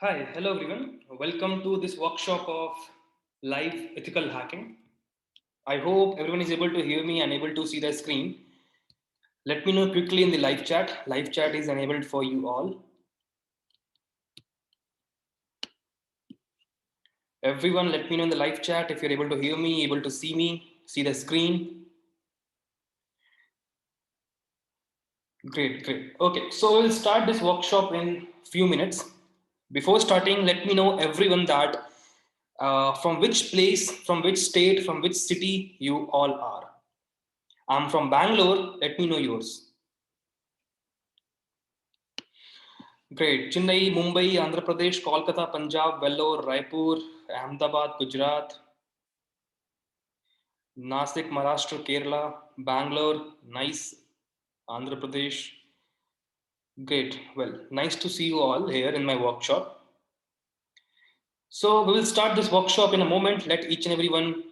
Hi, hello everyone. Welcome to this workshop of live ethical hacking. I hope everyone is able to hear me and able to see the screen. Let me know quickly in the live chat. Live chat is enabled for you all. Everyone, let me know in the live chat if you're able to hear me, able to see the screen. Great, great. Okay, so we'll start this workshop in few minutes. Before starting, let me know everyone that from which place, from which state, from which city you all are. I'm from Bangalore. Let me know yours. Great. Chennai, Mumbai, Andhra Pradesh, Kolkata, Punjab, Vellore, Raipur, Ahmedabad, Gujarat, Nasik, Maharashtra, Kerala, Bangalore, nice, Andhra Pradesh. Great. Well, nice to see you all here in my workshop. So we will start this workshop in a moment. Let each and everyone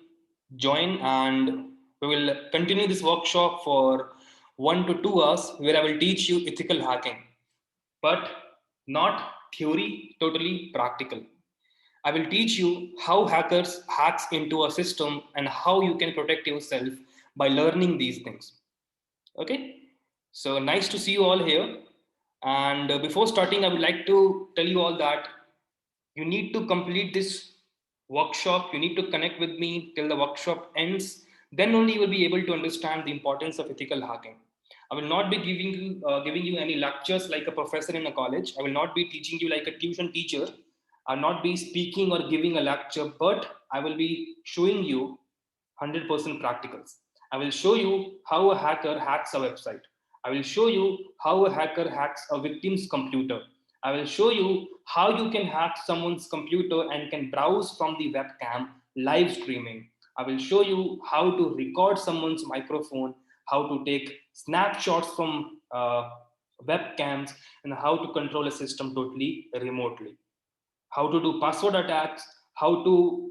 join, and we will continue this workshop for 1 to 2 hours where I will teach you ethical hacking, but not theory, totally practical. I will teach you how hackers hacks into a system and how you can protect yourself by learning these things. Okay, so nice to see you all here. And before starting, I would like to tell you all that you need to complete this workshop. You need to connect with me till the workshop ends. Then only you will be able to understand the importance of ethical hacking. I will not be giving you any lectures like a professor in a college. I will not be teaching you like a tuition teacher. I'll not be speaking or giving a lecture, but I will be showing you 100% practicals. I will show you how a hacker hacks a website. I will show you how a hacker hacks a victim's computer. I will show you how you can hack someone's computer and can browse from the webcam live streaming. I will show you how to record someone's microphone, how to take snapshots from webcams, and how to control a system totally remotely, how to do password attacks, how to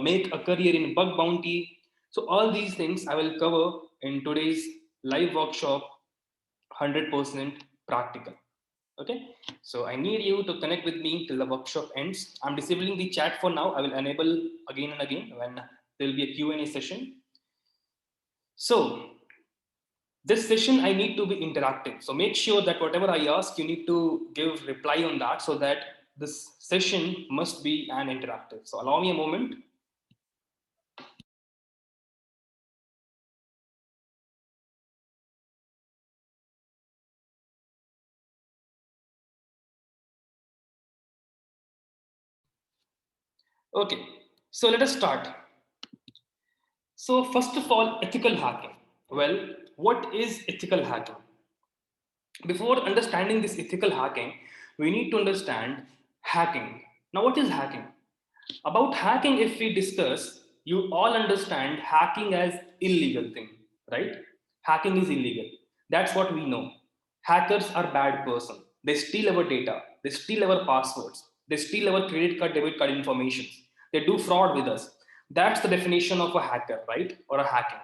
make a career in bug bounty. So, all these things I will cover in today's live workshop, 100% practical. Okay, so I need you to connect with me till the workshop ends. I'm disabling the chat for now. I will enable again and again when there will be a Q&A session. So, this session I need to be interactive, so make sure that whatever I ask you need to give reply on that, so that this session must be an interactive. So allow me a moment. Okay, so let us start. So first of all, ethical hacking. Well, what is ethical hacking? Before understanding this ethical hacking, we need to understand hacking. Now, what is hacking? About hacking, if we discuss, you all understand hacking as illegal thing, right? Hacking is illegal. That's what we know. Hackers are bad person. They steal our data. They steal our passwords. They steal our credit card, debit card information. They do fraud with us. That's the definition of a hacker, right? Or a hacking.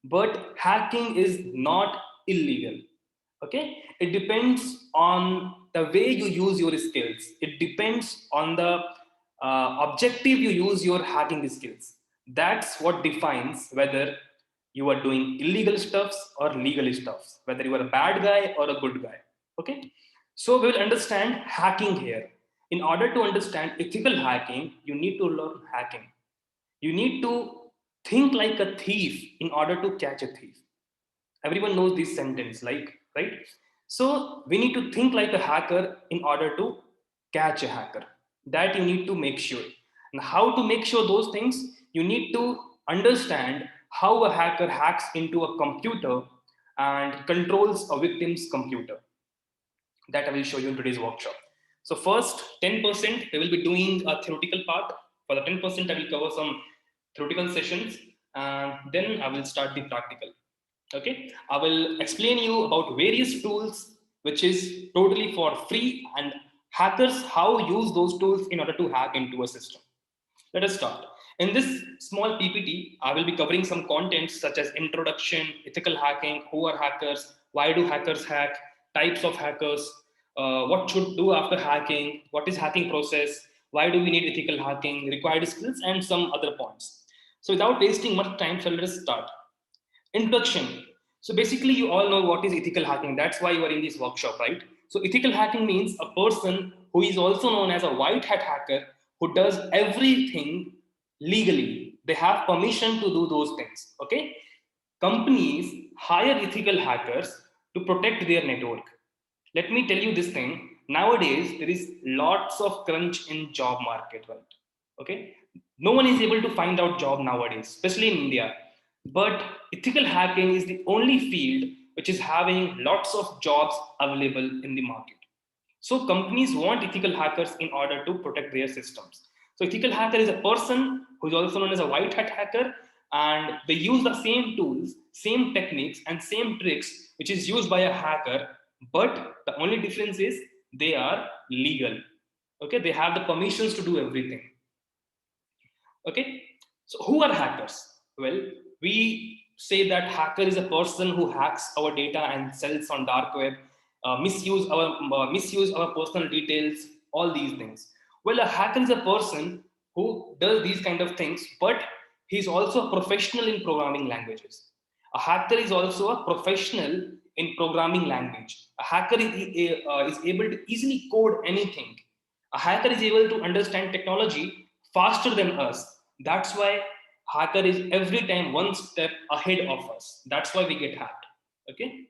But hacking is not illegal. Okay, it depends on the way you use your skills. It depends on the objective you use your hacking skills. That's what defines whether you are doing illegal stuffs or legal stuffs, whether you are a bad guy or a good guy. Okay, so we will understand hacking here. In order to understand ethical hacking, you need to learn hacking. You need to think like a thief in order to catch a thief. Everyone knows this sentence, like, right? So we need to think like a hacker in order to catch a hacker. That you need to make sure. And how to make sure those things? You need to understand how a hacker hacks into a computer and controls a victim's computer. That I will show you in today's workshop. So first 10% we will be doing a theoretical part. For the 10% I will cover some theoretical sessions, and then I will start the practical. Okay, I will explain you about various tools which is totally for free, and hackers how use those tools in order to hack into a system. Let us start. In this small PPT, I will be covering some contents such as introduction, ethical hacking, who are hackers, why do hackers hack, types of hackers, what should do after hacking, what is hacking process, why do we need ethical hacking, required skills, and some other points. So without wasting much time, so let us start. Introduction. So basically, you all know what is ethical hacking. That's why you are in this workshop, right? So ethical hacking means a person who is also known as a white hat hacker who does everything legally. They have permission to do those things. Okay. Companies hire ethical hackers to protect their network. Let me tell you this thing. Nowadays, there is lots of crunch in job market, right? Okay. No one is able to find out job nowadays, especially in India. But ethical hacking is the only field which is having lots of jobs available in the market. So companies want ethical hackers in order to protect their systems. So ethical hacker is a person who is also known as a white hat hacker, and they use the same tools, same techniques, and same tricks which is used by a hacker, but the only difference is they are legal. Okay, they have the permissions to do everything. Okay, so who are hackers? Well, we say that hacker is a person who hacks our data and sells on dark web, misuse our personal details, all these things. Well, a hacker is a person who does these kind of things, but he's also a professional in programming languages. A hacker is also a professional in programming language. A hacker is able to easily code anything. A hacker is able to understand technology faster than us. That's why hacker is every time one step ahead of us. That's why we get hacked. Okay.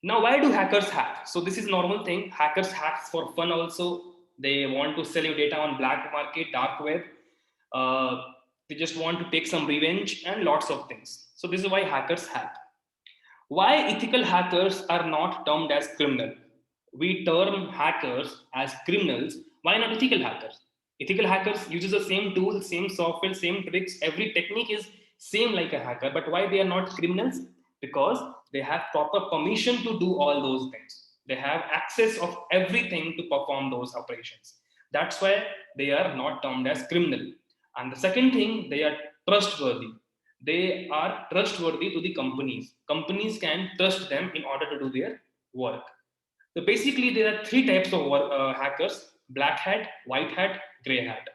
Now, why do hackers hack? So this is normal thing. Hackers hack for fun also. They want to sell your data on black market, dark web. Uh, they just want to take some revenge and lots of things. So this is why hackers hack. Why ethical hackers are not termed as criminal? We term hackers as criminals. Why not ethical hackers? Ethical hackers uses the same tools, same software, same tricks. Every technique is same like a hacker. But why they are not criminals? Because they have proper permission to do all those things. They have access of everything to perform those operations. That's why they are not termed as criminal. And the second thing, they are trustworthy. They are trustworthy to the companies. Companies can trust them in order to do their work. So basically, there are three types of hackers: black hat, white hat, gray hat.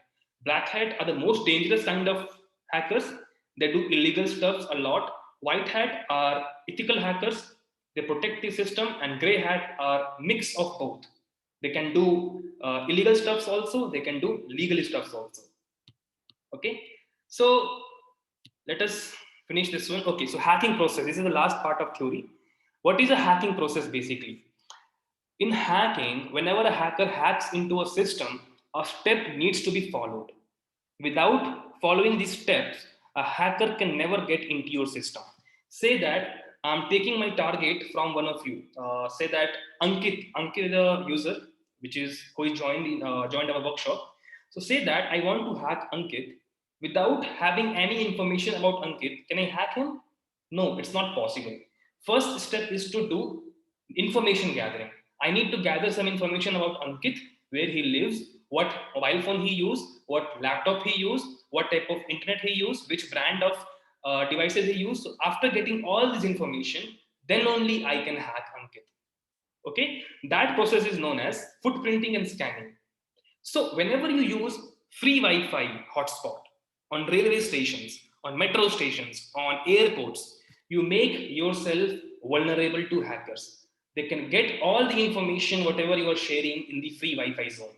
Black hat are the most dangerous kind of hackers. They do illegal stuff a lot. White hat are ethical hackers. They protect the system, and gray hat are mix of both. They can do illegal stuffs also. They can do legal stuffs also. Okay, so let us finish this one. Okay, so hacking process, this is the last part of theory. What is a hacking process? Basically, in hacking, whenever a hacker hacks into a system, a step needs to be followed. Without following these steps, a hacker can never get into your system. Say that I'm taking my target from one of you. Say that Ankit is a user, which is who is joined our workshop. So say that I want to hack Ankit without having any information about Ankit. Can I hack him? No, it's not possible. First step is to do information gathering. I need to gather some information about Ankit, where he lives, what mobile phone he used, what laptop he used, what type of internet he used, which brand of devices he used. So after getting all this information, then only I can hack Ankit. Okay, that process is known as footprinting and scanning. So whenever you use free Wi-Fi hotspot on railway stations, on metro stations, on airports, you make yourself vulnerable to hackers. They can get all the information, whatever you are sharing in the free Wi-Fi zone.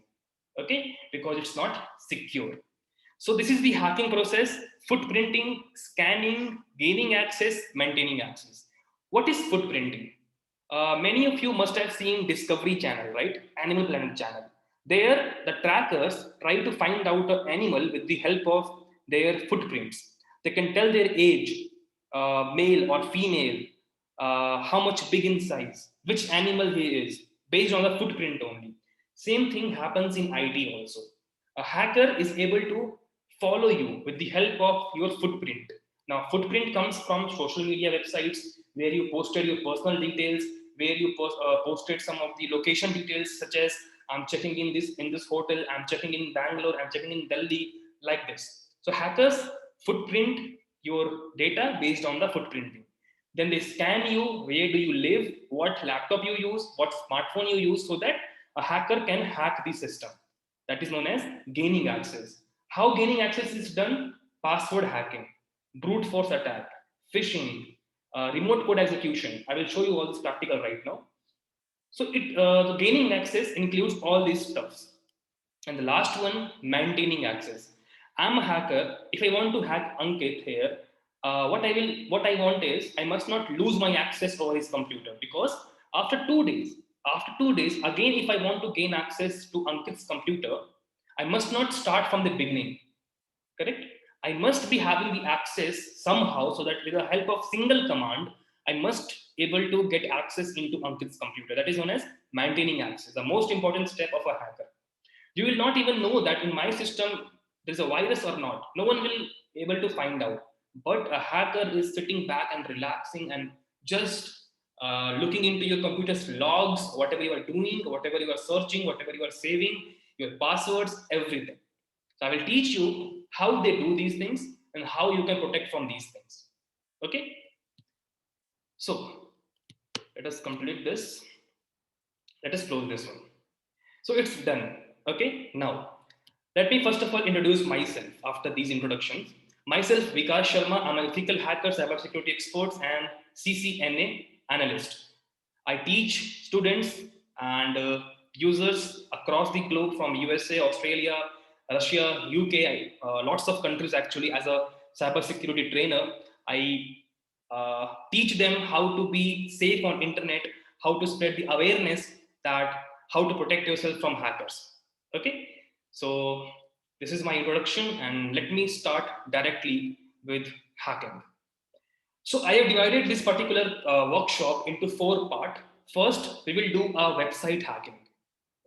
Okay, because it's not secure. So this is the hacking process: footprinting, scanning, gaining access, maintaining access. What is footprinting? Many of you must have seen Discovery Channel, right? Animal Planet channel. There, the trackers try to find out an animal with the help of their footprints. They can tell their age, male or female, how much big in size, which animal he is, based on the footprint only. Same thing happens in IT also. A hacker is able to follow you with the help of your footprint. Now, footprint comes from social media websites where you posted your personal details, where you posted some of the location details, such as I'm checking in this hotel, I'm checking in Bangalore, I'm checking in Delhi, like this. So hackers footprint your data based on the footprinting. Then they scan you, where do you live, what laptop you use, what smartphone you use, so that a hacker can hack the system. That is known as gaining access. How gaining access is done? Password hacking, brute force attack, phishing, remote code execution. I will show you all this practical right now. So the gaining access includes all these stuffs. And the last one, maintaining access. I'm a hacker. If I want to hack Ankit here, what I want is I must not lose my access over his computer, because after 2 days, again, if I want to gain access to Ankit's computer, I must not start from the beginning. Correct? I must be having the access somehow, so that with the help of single command, I must able to get access into Ankit's computer. That is known as maintaining access, the most important step of a hacker. You will not even know that in my system there's a virus or not. No one will able to find out. But a hacker is sitting back and relaxing and just looking into your computer's logs, whatever you are doing, whatever you are searching, whatever you are saving, your passwords, everything. So I will teach you how they do these things and how you can protect from these things. Okay. So let us complete this. Let us close this one. So it's done. Okay. Now, let me first of all introduce myself after these introductions. Myself, Vikas Sharma. I'm an ethical hacker, cybersecurity expert, and CCNA analyst. I teach students and users across the globe from USA, Australia, Russia, UK, lots of countries actually. As a cybersecurity trainer, I teach them how to be safe on internet, how to spread the awareness that how to protect yourself from hackers. Okay, so this is my introduction, and let me start directly with hacking. So I have divided this particular workshop into 4 parts. First, we will do a website hacking.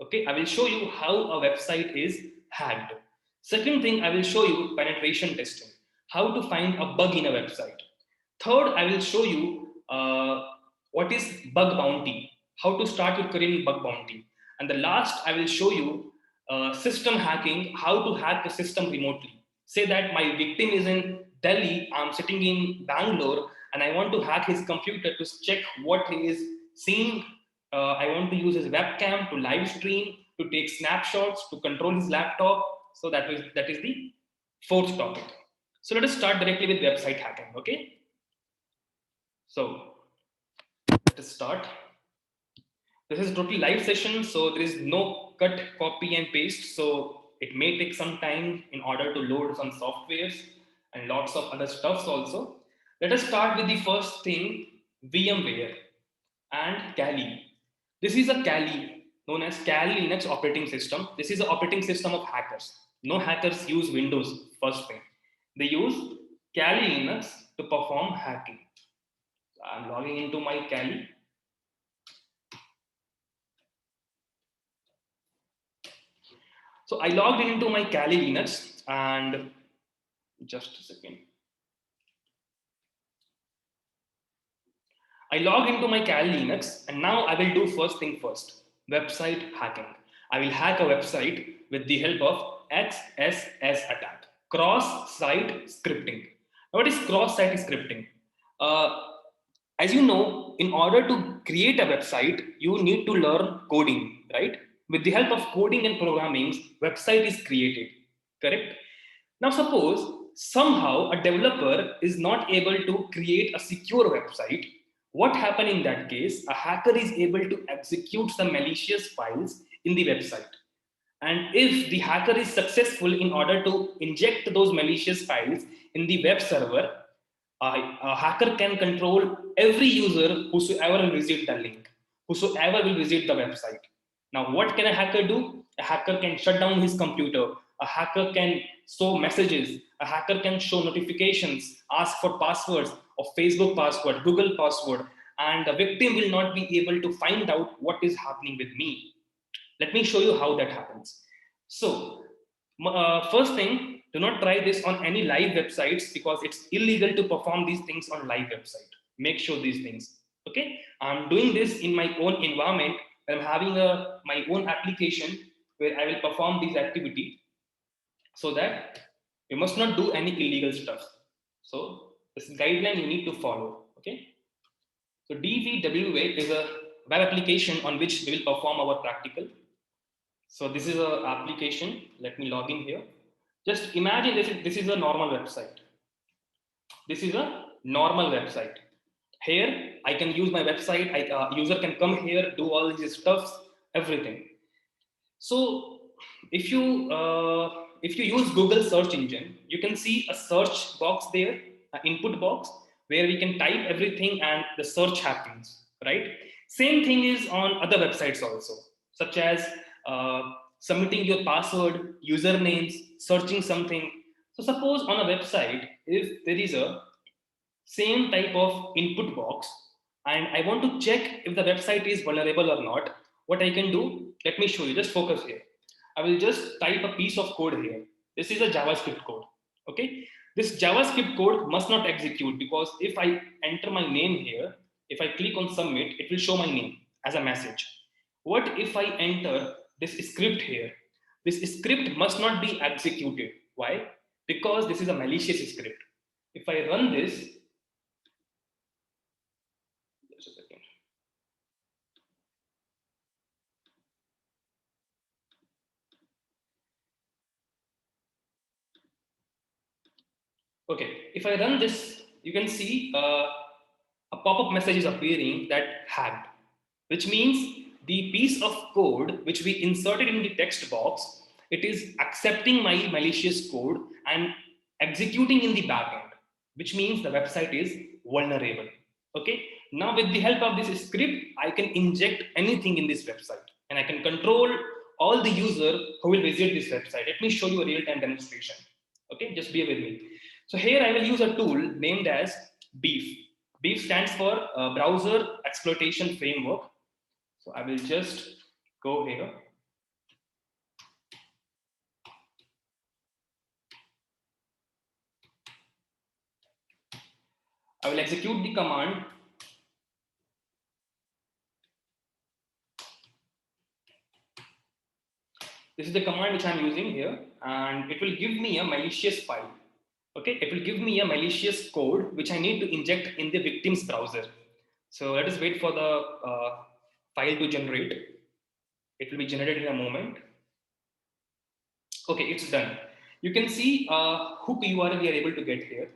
Okay, I will show you how a website is hacked. Second thing, I will show you penetration testing, how to find a bug in a website. Third, I will show you what is bug bounty, how to start your career in bug bounty. And the last, I will show you system hacking, how to hack the system remotely. Say that my victim is in Delhi, I'm sitting in Bangalore, and I want to hack his computer to check what he is seeing. I want to use his webcam to live stream, to take snapshots, to control his laptop. So that is the fourth topic. So let us start directly with website hacking. Okay. So let us start. This is totally live session, so there is no cut, copy, and paste. So it may take some time in order to load some softwares and lots of other stuffs also. Let us start with the first thing, VMware and Kali. This is a Kali, known as Kali Linux operating system. This is the operating system of hackers. No hackers use Windows, first thing. They use Kali Linux to perform hacking. So I'm logging into my Kali. So I logged into my Kali Linux, and just a second. I log into my Kali Linux, and now I will do first thing first, website hacking. I will hack a website with the help of XSS attack, cross-site scripting. Now, what is cross-site scripting? Uh, as you know, in order to create a website, you need to learn coding, right? With the help of coding and programming, website is created, correct? Now, suppose somehow a developer is not able to create a secure website. What happen in that case? A hacker is able to execute some malicious files in the website. And if the hacker is successful in order to inject those malicious files in the web server, a hacker can control every user whosoever will visit the link, whosoever will visit the website. Now, what can a hacker do? A hacker can shut down his computer. A hacker can show messages. A hacker can show notifications, ask for passwords of Facebook password, Google password, and the victim will not be able to find out what is happening with me. Let me show you how that happens. So, first thing, do not try this on any live websites, because it's illegal to perform these things on live website. Make sure these things. Okay, I'm doing this in my own environment. I'm having my own application where I will perform these activity, so that you must not do any illegal stuff. So this guideline you need to follow. Okay. So DVWA is a web application on which we will perform our practical. So this is a application. Let me log in here. Just imagine this is a normal website. This is a normal website. Here I can use my website. User can come here, do all these stuffs, everything. So if you use Google search engine, you can see a search box there, an input box where we can type everything and the search happens, right? Same thing is on other websites also, such as uh, submitting your password, usernames, searching something. So suppose on a website, if there is a same type of input box and I want to check if the website is vulnerable or not, what I can do, let me show you, just focus here. I will just type a piece of code here. This is a JavaScript code, okay? This JavaScript code must not execute because if I enter my name here, if I click on submit, it will show my name as a message. What if I enter this script here? This script must not be executed. Why? Because this is a malicious script. If I run this, just a second. Okay, if I run this, you can see a pop-up message is appearing that hacked, which means the piece of code which we inserted in the text box, it is accepting my malicious code and executing in the backend, which means the website is vulnerable. Okay, now with the help of this script, I can inject anything in this website and I can control all the user who will visit this website. Let me show you a real-time demonstration. Okay, just bear with me. So here I will use a tool named as Beef. Beef stands for Browser Exploitation Framework. So I will just go here. I will execute the command. This is the command which I'm using here, and it will give me a malicious file. Okay, it will give me a malicious code which I need to inject in the victim's browser. So let us wait for the file to generate. It will be generated in a moment. Okay, it's done. You can see hook URL we are able to get here.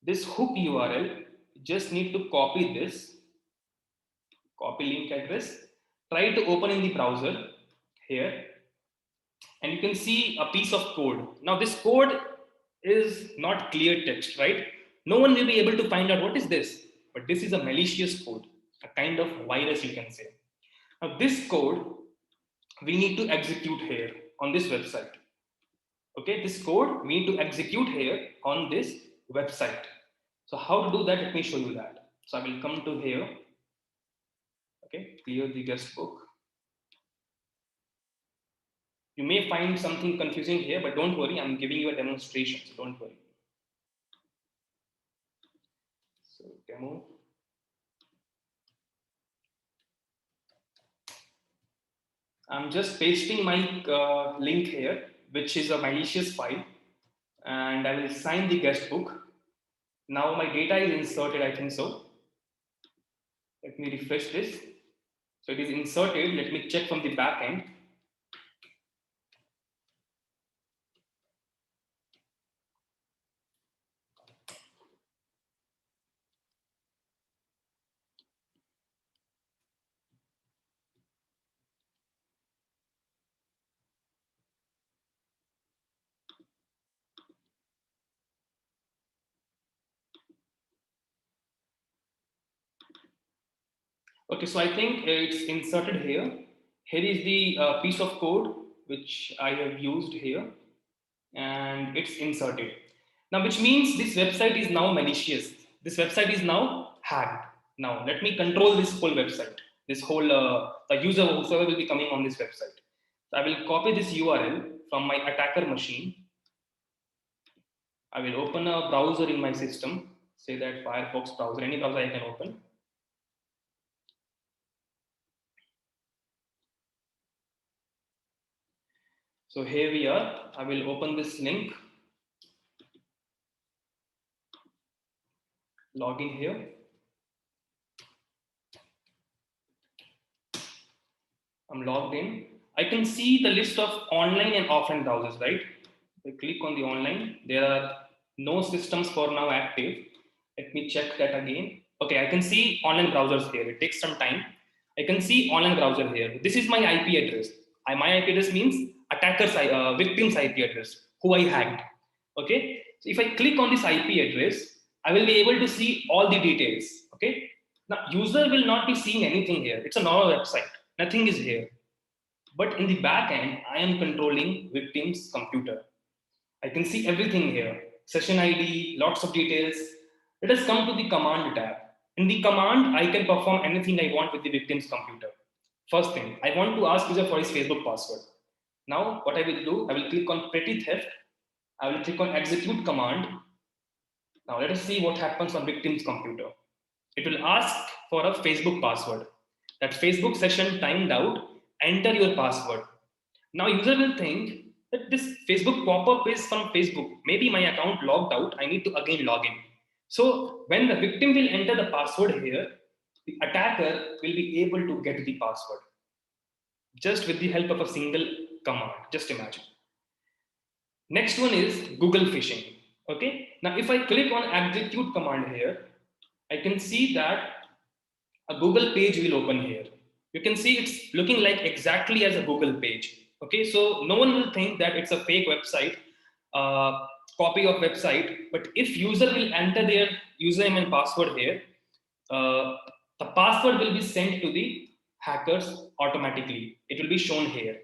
This hook URL, just need to copy this, copy link address, try to open in the browser here, and you can see a piece of code. Now this code is not clear text, right? No one will be able to find out what is this, but this is a malicious code, a kind of virus you can say. Now this code we need to execute here on this website. Okay, this code we need to execute here on this website. So how to do that? Let me show you that. So I will come to here. Okay, clear the guest book. You may find something confusing here, but don't worry, I'm giving you a demonstration, so don't worry. So demo. I'm just pasting my link here, which is a malicious file, and I will sign the guest book. Now my data is inserted, I think so. Let me refresh this. So it is inserted. Let me check from the back end. Okay, so I think it's inserted here. Here is the piece of code which I have used here, and it's inserted. Now, which means this website is now malicious. This website is now hacked. Now, let me control this whole website, this whole the user whoever will be coming on this website. So I will copy this URL from my attacker machine. I will open a browser in my system, say that Firefox browser, any browser I can open. So here we are. I will open this link, log in here. I'm logged in. I can see the list of online and offline browsers, right? If I click on the online, there are no systems for now active. Let me check that again. Okay, I can see online browsers here. It takes some time. I can see online browser here. This is my IP address. My IP address means victim's IP address, who I hacked. Okay, so if I click on this IP address, I will be able to see all the details. Okay, now user will not be seeing anything here. It's a normal website. Nothing is here. But in the back end, I am controlling victim's computer. I can see everything here. Session ID, lots of details. Let us come to the command tab. In the command, I can perform anything I want with the victim's computer. First thing, I want to ask user for his Facebook password. Now, what I will do, I will click on petty theft. I will click on execute command. Now, let us see what happens on victim's computer. It will ask for a Facebook password. That Facebook session timed out, enter your password. Now user will think that this Facebook pop-up is from Facebook. Maybe my account logged out, I need to again log in. So when the victim will enter the password here, the attacker will be able to get the password just with the help of a single command. Just imagine. Next one is Google phishing. Okay. Now if I click on execute command here, I can see that a Google page will open here. You can see it's looking like exactly as a Google page. Okay, so no one will think that it's a fake website, copy of website. But if user will enter their username and password here, uh, the password will be sent to the hackers automatically. It will be shown here.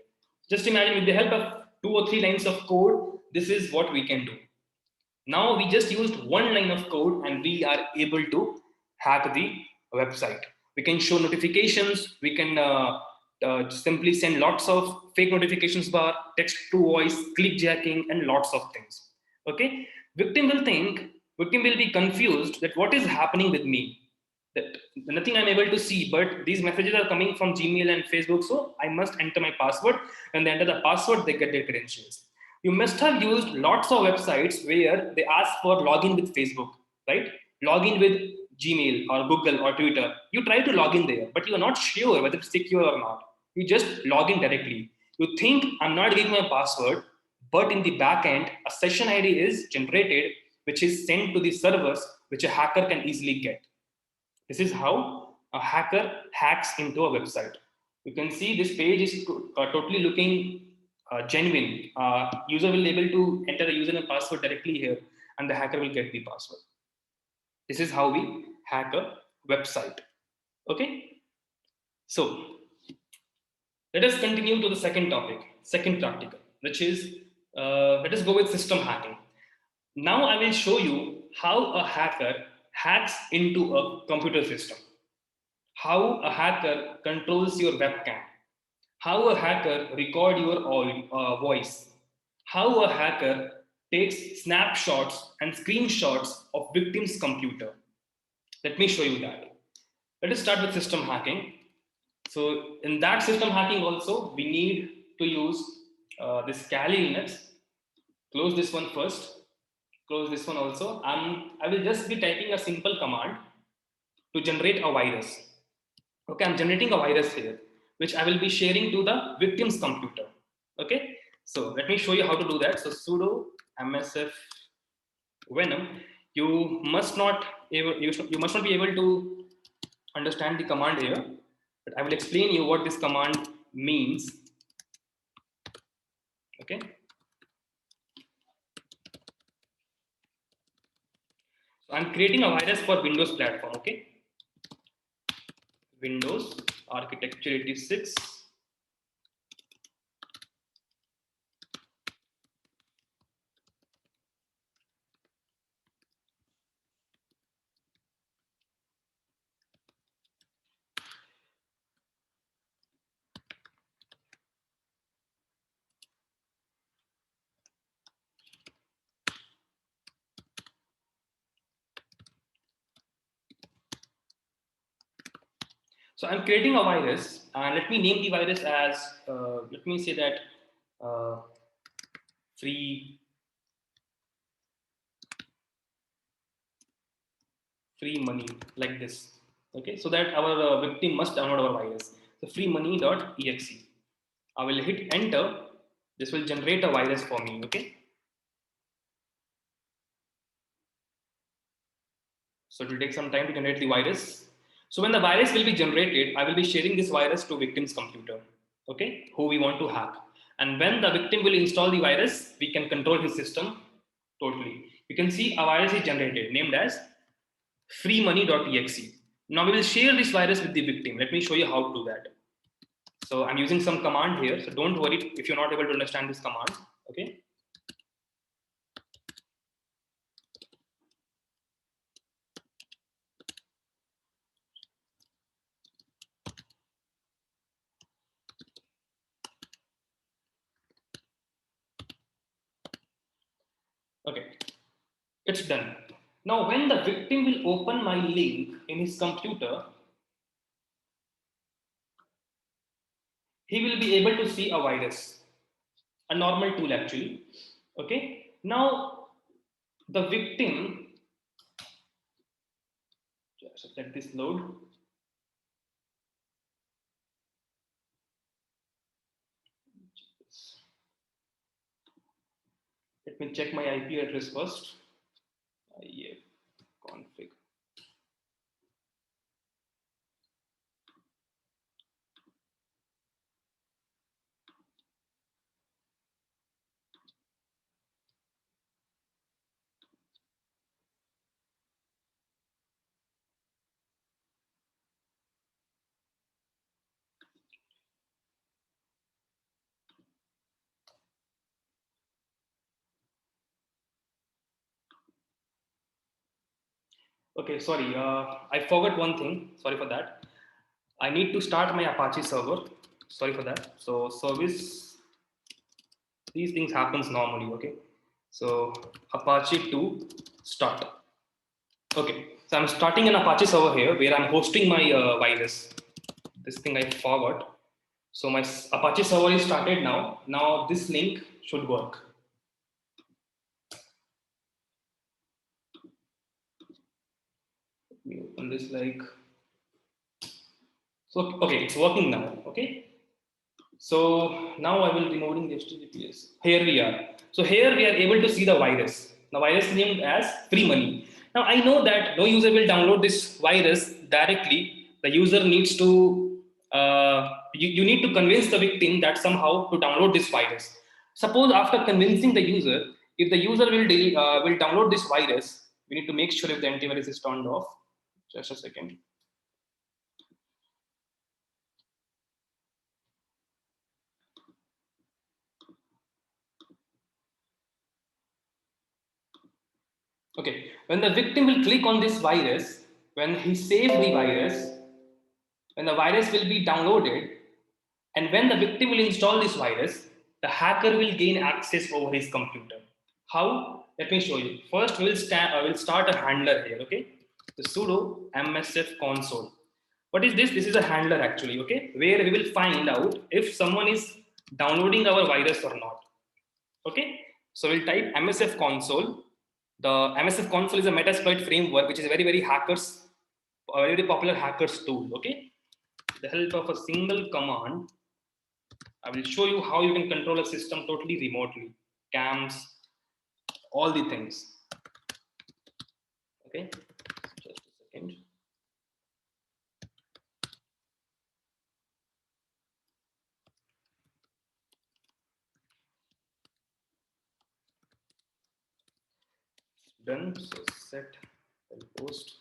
Just imagine with the help of 2 or 3 lines of code, this is what we can do. Now we just used one line of code and we are able to hack the website. We can show notifications. We can simply send lots of fake notifications bar, text to voice, click jacking, and lots of things. Okay. Victim will be confused that what is happening with me. That nothing I'm able to see, but these messages are coming from Gmail and Facebook. So I must enter my password. When they enter the password, they get their credentials. You must have used lots of websites where they ask for login with Facebook, right? Login with Gmail or Google or Twitter. You try to log in there, but you're not sure whether it's secure or not. You just log in directly. You think I'm not giving my password, but in the back end, a session ID is generated, which is sent to the servers, which a hacker can easily get. This is how a hacker hacks into a website. You can see this page is totally looking genuine. User will be able to enter the user and password directly here, and the hacker will get the password. This is how we hack a website. Okay, so let us continue to the second topic, second practical, which is let us go with system hacking. Now I will show you how a hacker hacks into a computer system, how a hacker controls your webcam, how a hacker record your voice, how a hacker takes snapshots and screenshots of victim's computer. Let me show you that. Let us start with system hacking. So in that system hacking also, we need to use this Kali Linux. Close this one first. Close this one also. I will just be typing a simple command to generate a virus. Okay, I'm generating a virus here, which I will be sharing to the victim's computer. Okay, so let me show you how to do that. So sudo msf venom. You must not you must not be able to understand the command here, but I will explain you what this command means. Okay. So I'm creating a virus for Windows platform. Okay. Windows architecture 86. So I'm creating a virus, and let me name the virus as, let me say that uh, free money, like this. Okay, so that our victim must download our virus. the freemoney.exe. I will hit enter. This will generate a virus for me, okay? So it will take some time to generate the virus. So when the virus will be generated, I will be sharing this virus to victim's computer, okay, who we want to hack. And when the victim will install the virus, we can control his system totally. You can see a virus is generated named as freemoney.exe. Now we will share this virus with the victim. Let me show you how to do that. So I'm using some command here. So don't worry if you're not able to understand this command, okay? Okay, it's done. Now, when the victim will open my link in his computer, he will be able to see a virus, a normal tool actually. Okay, now the victim, just let this load. Let me check my IP address first. Yeah, config. Okay, sorry, I forgot one thing. Sorry for that. I need to start my Apache server. Sorry for that. So service, these things happens normally. Okay, so Apache 2 start. Okay, so I'm starting an Apache server here where I'm hosting my virus. This thing I forgot. So my Apache server is started now. Now this link should work. Let me open this like. So okay, it's working now. Okay. So now I will be removing the HTTPS. Here we are. So here we are able to see the virus. The virus named as free money. Now I know that no user will download this virus directly. The user needs to, you need to convince the victim that somehow to download this virus. Suppose after convincing the user, if the user will download this virus, we need to make sure if the antivirus is turned off. Just a second. Okay, when the victim will click on this virus, when he saves the virus, when the virus will be downloaded, and when the victim will install this virus, the hacker will gain access over his computer. How? Let me show you. First, we'll start a handler here, okay? The sudo msf console. What is this? This is a handler actually, okay? Where we will find out if someone is downloading our virus or not, okay? So we'll type msf console. The MSF console is a Metasploit framework, which is a very hackers, a very popular hackers tool. Okay, with the help of a single command, I will show you how you can control a system totally remotely, cams, all the things. Okay, just a second. Done. So set and post.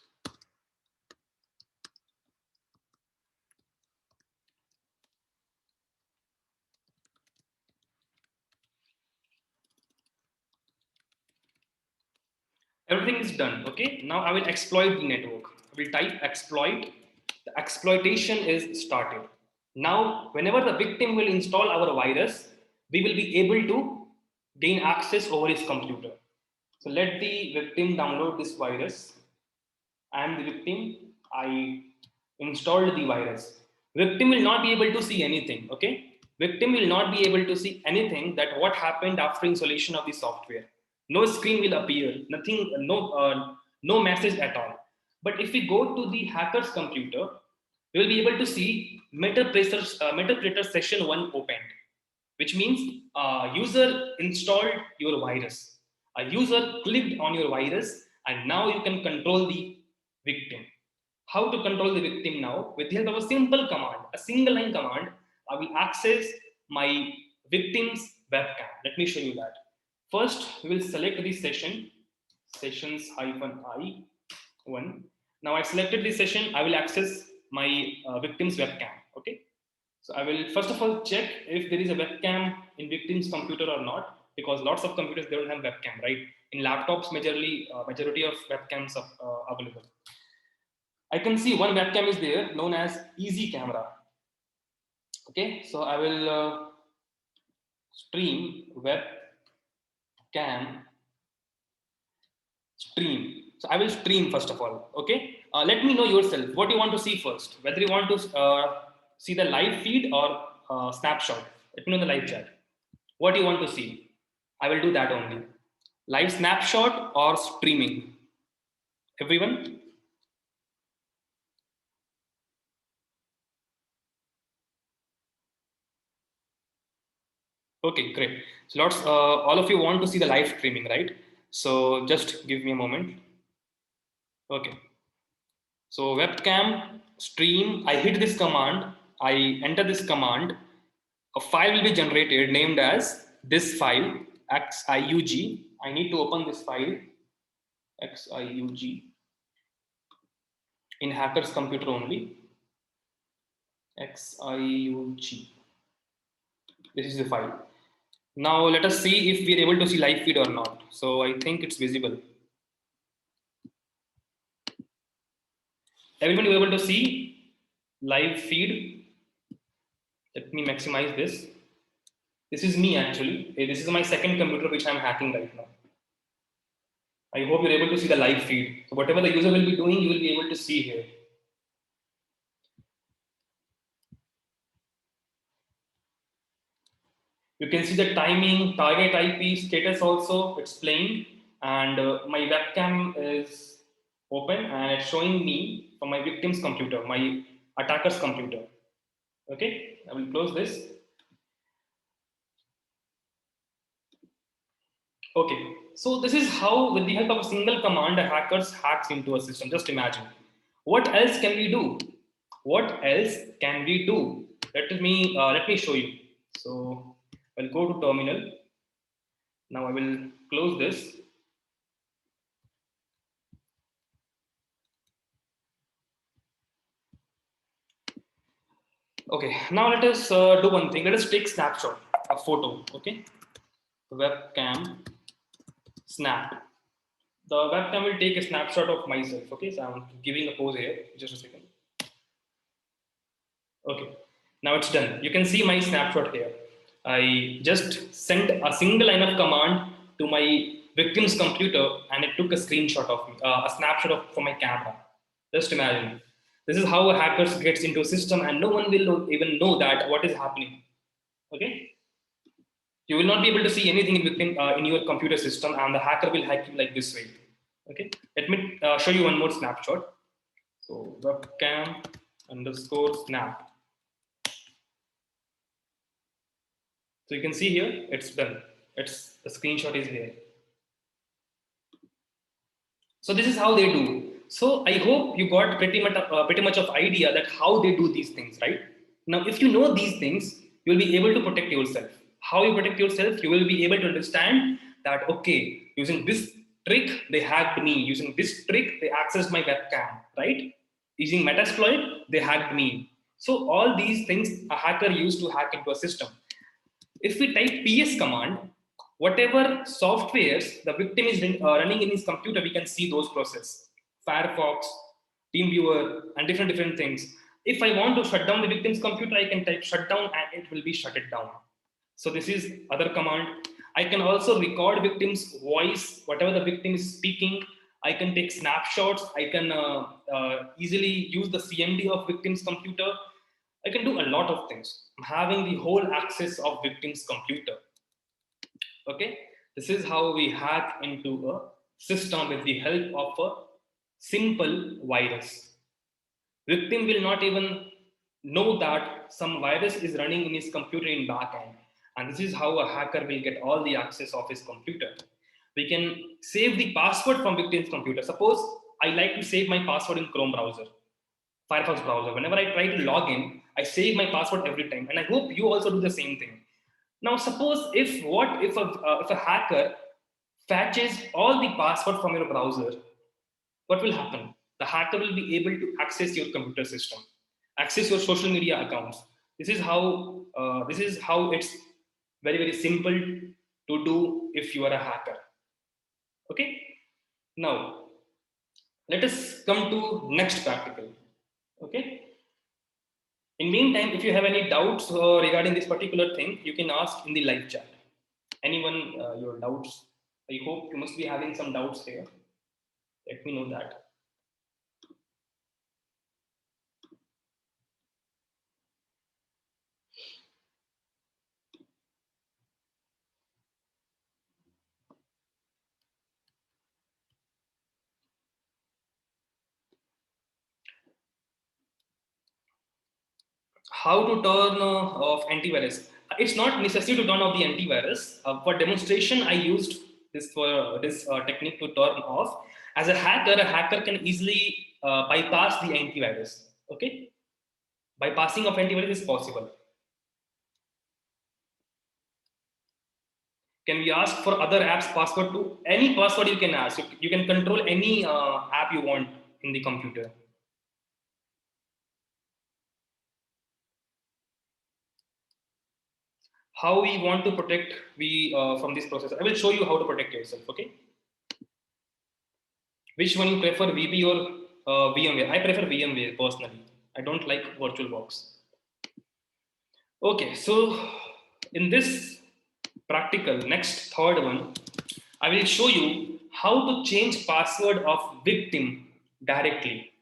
Everything is done. Okay, now I will exploit the network. I will type exploit. The exploitation is started. Now, whenever the victim will install our virus, we will be able to gain access over his computer. So let the victim download this virus. I am the victim. I installed the virus. Victim will not be able to see anything. Okay, victim will not be able to see anything that what happened after installation of the software. No screen will appear. Nothing. No message at all. But if we go to the hacker's computer, we will be able to see MetaPrater session 1 opened, which means user installed your virus. A user clicked on your virus, and now you can control the victim. How to control the victim now? With the help of a simple command, a single line command, I will access my victim's webcam. Let me show you that. First, we will select the sessions hyphen I one. Now I selected this session. I will access my victim's webcam. Okay. So I will first of all check if there is a webcam in victim's computer or not, because lots of computers they don't have webcam, right? In laptops, majority of webcams are available. I can see one webcam is there, known as Easy Camera. Okay, so I will stream webcam stream. So I will stream first of all. Okay, let me know yourself what you want to see first. Whether you want to see the live feed or snapshot. Let me know in the live chat. What do you want to see? I will do that only. Live snapshot or streaming? Everyone? Okay, great. So lots, all of you want to see the live streaming, right? So just give me a moment. Okay. So webcam stream, I hit this command, I enter this command, a file will be generated named as this file, XIUG. I need to open this file, XIUG, in hacker's computer only, XIUG. This is the file. Now let us see if we are able to see live feed or not. So I think it's visible. Everyone is able to see live feed. Let me maximize this. This is me actually. This is my second computer which I'm hacking right now. I hope you're able to see the live feed. So whatever the user will be doing, you will be able to see here. You can see the timing, target IP, status also, it's playing. And my webcam is open and it's showing me from my victim's computer, my attacker's computer. Okay, I will close this. Okay, so this is how, with the help of a single command, a hacker hacks into a system. Just imagine. What else can we do? What else can we do? Let me show you. So I'll go to terminal. Now I will close this. Okay, now let us do one thing. Let us take snapshot, a photo. Okay, webcam snap. The webcam will take a snapshot of myself. Okay, so I'm giving a pose here. Just a second. Okay, now it's done. You can see my snapshot here. I just sent a single line of command to my victim's computer and it took a screenshot of me, a snapshot of from my camera. Just imagine. This is how a hacker gets into a system and no one will even know that what is happening. Okay, you will not be able to see anything in your computer system and the hacker will hack you like this way. Okay, let me show you one more snapshot. So webcam underscore snap. So you can see here, it's done. It's the screenshot is here. So this is how they do. So I hope you got pretty much of idea that how they do these things, right? Now, if you know these things, you'll be able to protect yourself. How you protect yourself? You will be able to understand that okay, using this trick they hacked me. Using this trick they accessed my webcam, right? Using Metasploit they hacked me. So all these things a hacker used to hack into a system. If we type ps command, whatever softwares the victim is running in his computer, we can see those processes. Firefox, TeamViewer, and different things. If I want to shut down the victim's computer, I can type shutdown and it will be shut it down. So this is other command. I can also record victim's voice, whatever the victim is speaking. I can take snapshots. I can easily use the CMD of victim's computer. I can do a lot of things. I'm having the whole access of victim's computer. Okay, this is how we hack into a system with the help of a simple virus. Victim will not even know that some virus is running in his computer in backend. And this is how a hacker will get all the access of his computer. We can save the password from victim's computer. Suppose I like to save my password in Chrome browser, Firefox browser. Whenever I try to log in, I save my password every time. And I hope you also do the same thing. Now, suppose if a hacker fetches all the password from your browser, what will happen? The hacker will be able to access your computer system, access your social media accounts. This is how it's very simple to do if you are a hacker. Okay. Now let us come to next practical. Okay. In meantime, if you have any doubts regarding this particular thing, you can ask in the live chat. Anyone, your doubts? I hope you must be having some doubts here. Let me know that. How to turn off antivirus? It's not necessary to turn off the antivirus. For demonstration, I used this technique to turn off. As a hacker can easily bypass the antivirus. Okay, bypassing of antivirus is possible. Can we ask for other apps password to any password you can ask? You can control any app you want in the computer. How we want to protect we from this process? I will show you how to protect yourself. Okay. Which one you prefer, VB or VMware? I prefer VMware personally. I don't like VirtualBox. Okay, so in this practical, next third one, I will show you how to change password of victim directly.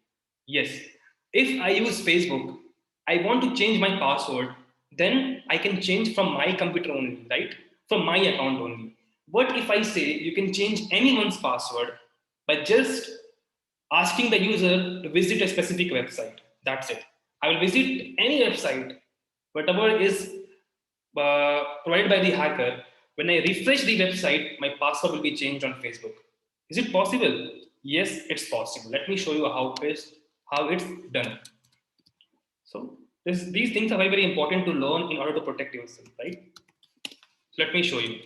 Yes, if I use Facebook, I want to change my password, then I can change from my computer only, right? From my account only. What if I say you can change anyone's password by just asking the user to visit a specific website? That's it. I will visit any website, whatever is provided by the hacker. When I refresh the website, my password will be changed on Facebook. Is it possible? Yes, it's possible. Let me show you how it's done. So these things are very important to learn in order to protect yourself, right? So let me show you.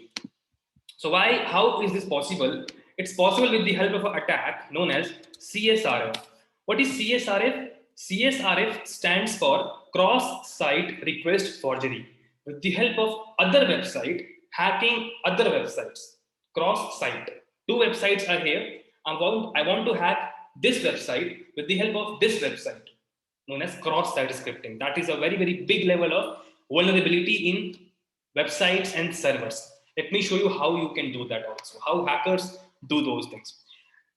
So how is this possible? It's possible with the help of an attack known as CSRF. What is CSRF? CSRF stands for cross-site request forgery. With the help of other website, hacking other websites. Cross-site. Two websites are here. I want to hack this website with the help of this website, known as cross-site scripting. That is a very big level of vulnerability in websites and servers. Let me show you how you can do that also, how hackers do those things.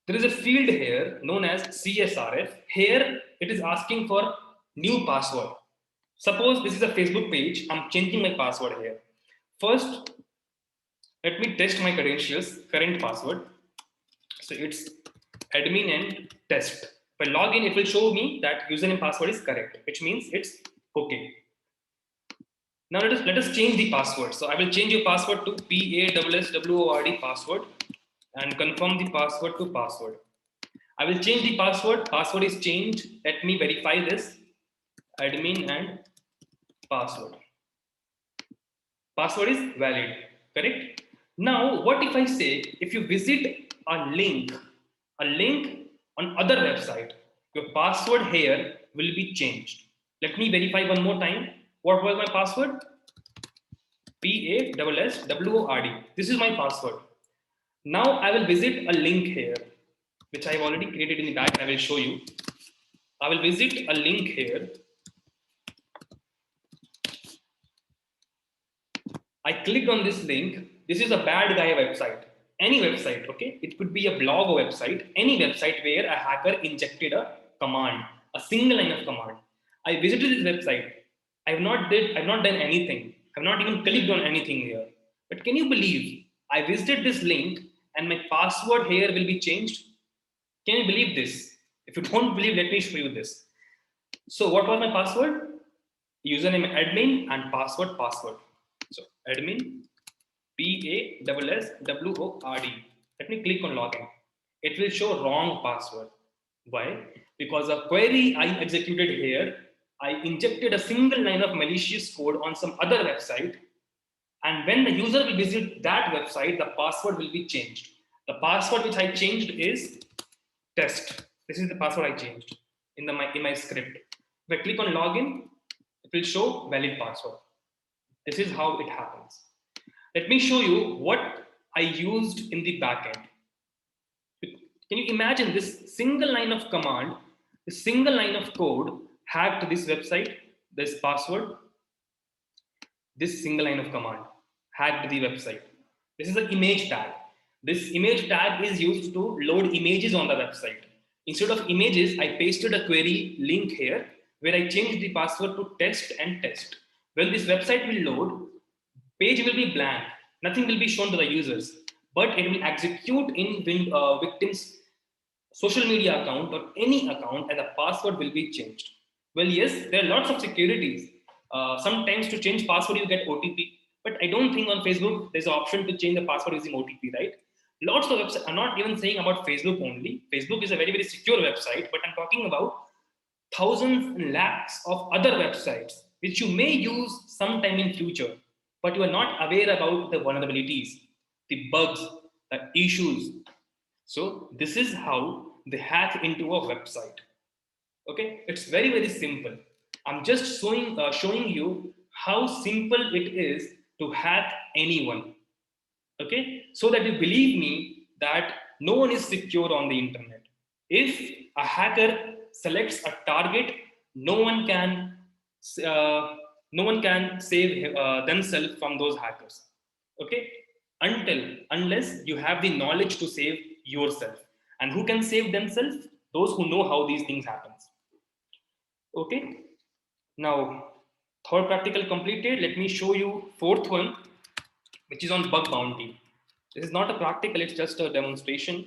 There is a field here known as CSRF. Here it is asking for new password. Suppose this is a Facebook page, I'm changing my password here. First, let me test my credentials, current password. So it's admin and test. If I log in, it will show me that username password is correct, which means it's okay. Now let us change the password. So I will change your password to PASSWORD password and confirm the password to password. I will change the password. Password is changed. Let me verify this. Admin and password. Password is valid, correct? Now, what if I say if you visit a link on other website, your password here will be changed. Let me verify one more time. What was my password? PASSWORD. This is my password. Now I will visit a link here, which I have already created in the back, and I will show you. I will visit a link here. I clicked on this link. This is a bad guy website. Any website, okay? It could be a blog website, any website where a hacker injected a command, a single line of command. I visited this website. I've not done anything. I've not even clicked on anything here. But can you believe I visited this link and my password here will be changed? Can you believe this? If you don't believe, let me show you this. So what was my password? Username admin and password password. So admin PASSWORD. Let me click on login. It will show wrong password. Why? Because a query I executed here, I injected a single line of malicious code on some other website, and when the user will visit that website, the password will be changed. The password which I changed is test. This is the password I changed in my script. If I click on login, it will show valid password. This is how it happens. Let me show you what I used in the backend. Can you imagine this single line of command, this single line of code hacked this website, this password, this single line of command hacked the website. This is an image tag. This image tag is used to load images on the website. Instead of images, I pasted a query link here where I changed the password to test and test. When this website will load, page will be blank. Nothing will be shown to the users, but it will execute in victim's social media account or any account, and the password will be changed. Well, yes, there are lots of securities. Sometimes to change password, you get OTP, but I don't think on Facebook there's an option to change the password using OTP, right? Lots of websites, I'm not even saying about Facebook only. Facebook is a very, very secure website, but I'm talking about thousands and lakhs of other websites which you may use sometime in future, but you are not aware about the vulnerabilities, the bugs, the issues. So this is how they hack into a website. Okay, it's very, very simple. I'm just showing you how simple it is to hack anyone. Okay, so that you believe me that no one is secure on the internet. If a hacker selects a target, no one can uh, no one can save themselves from those hackers. Okay, unless you have the knowledge to save yourself. And who can save themselves? Those who know how these things happens. Okay, now third practical completed. Let me show you fourth one, which is on bug bounty. This is not a practical, it's just a demonstration.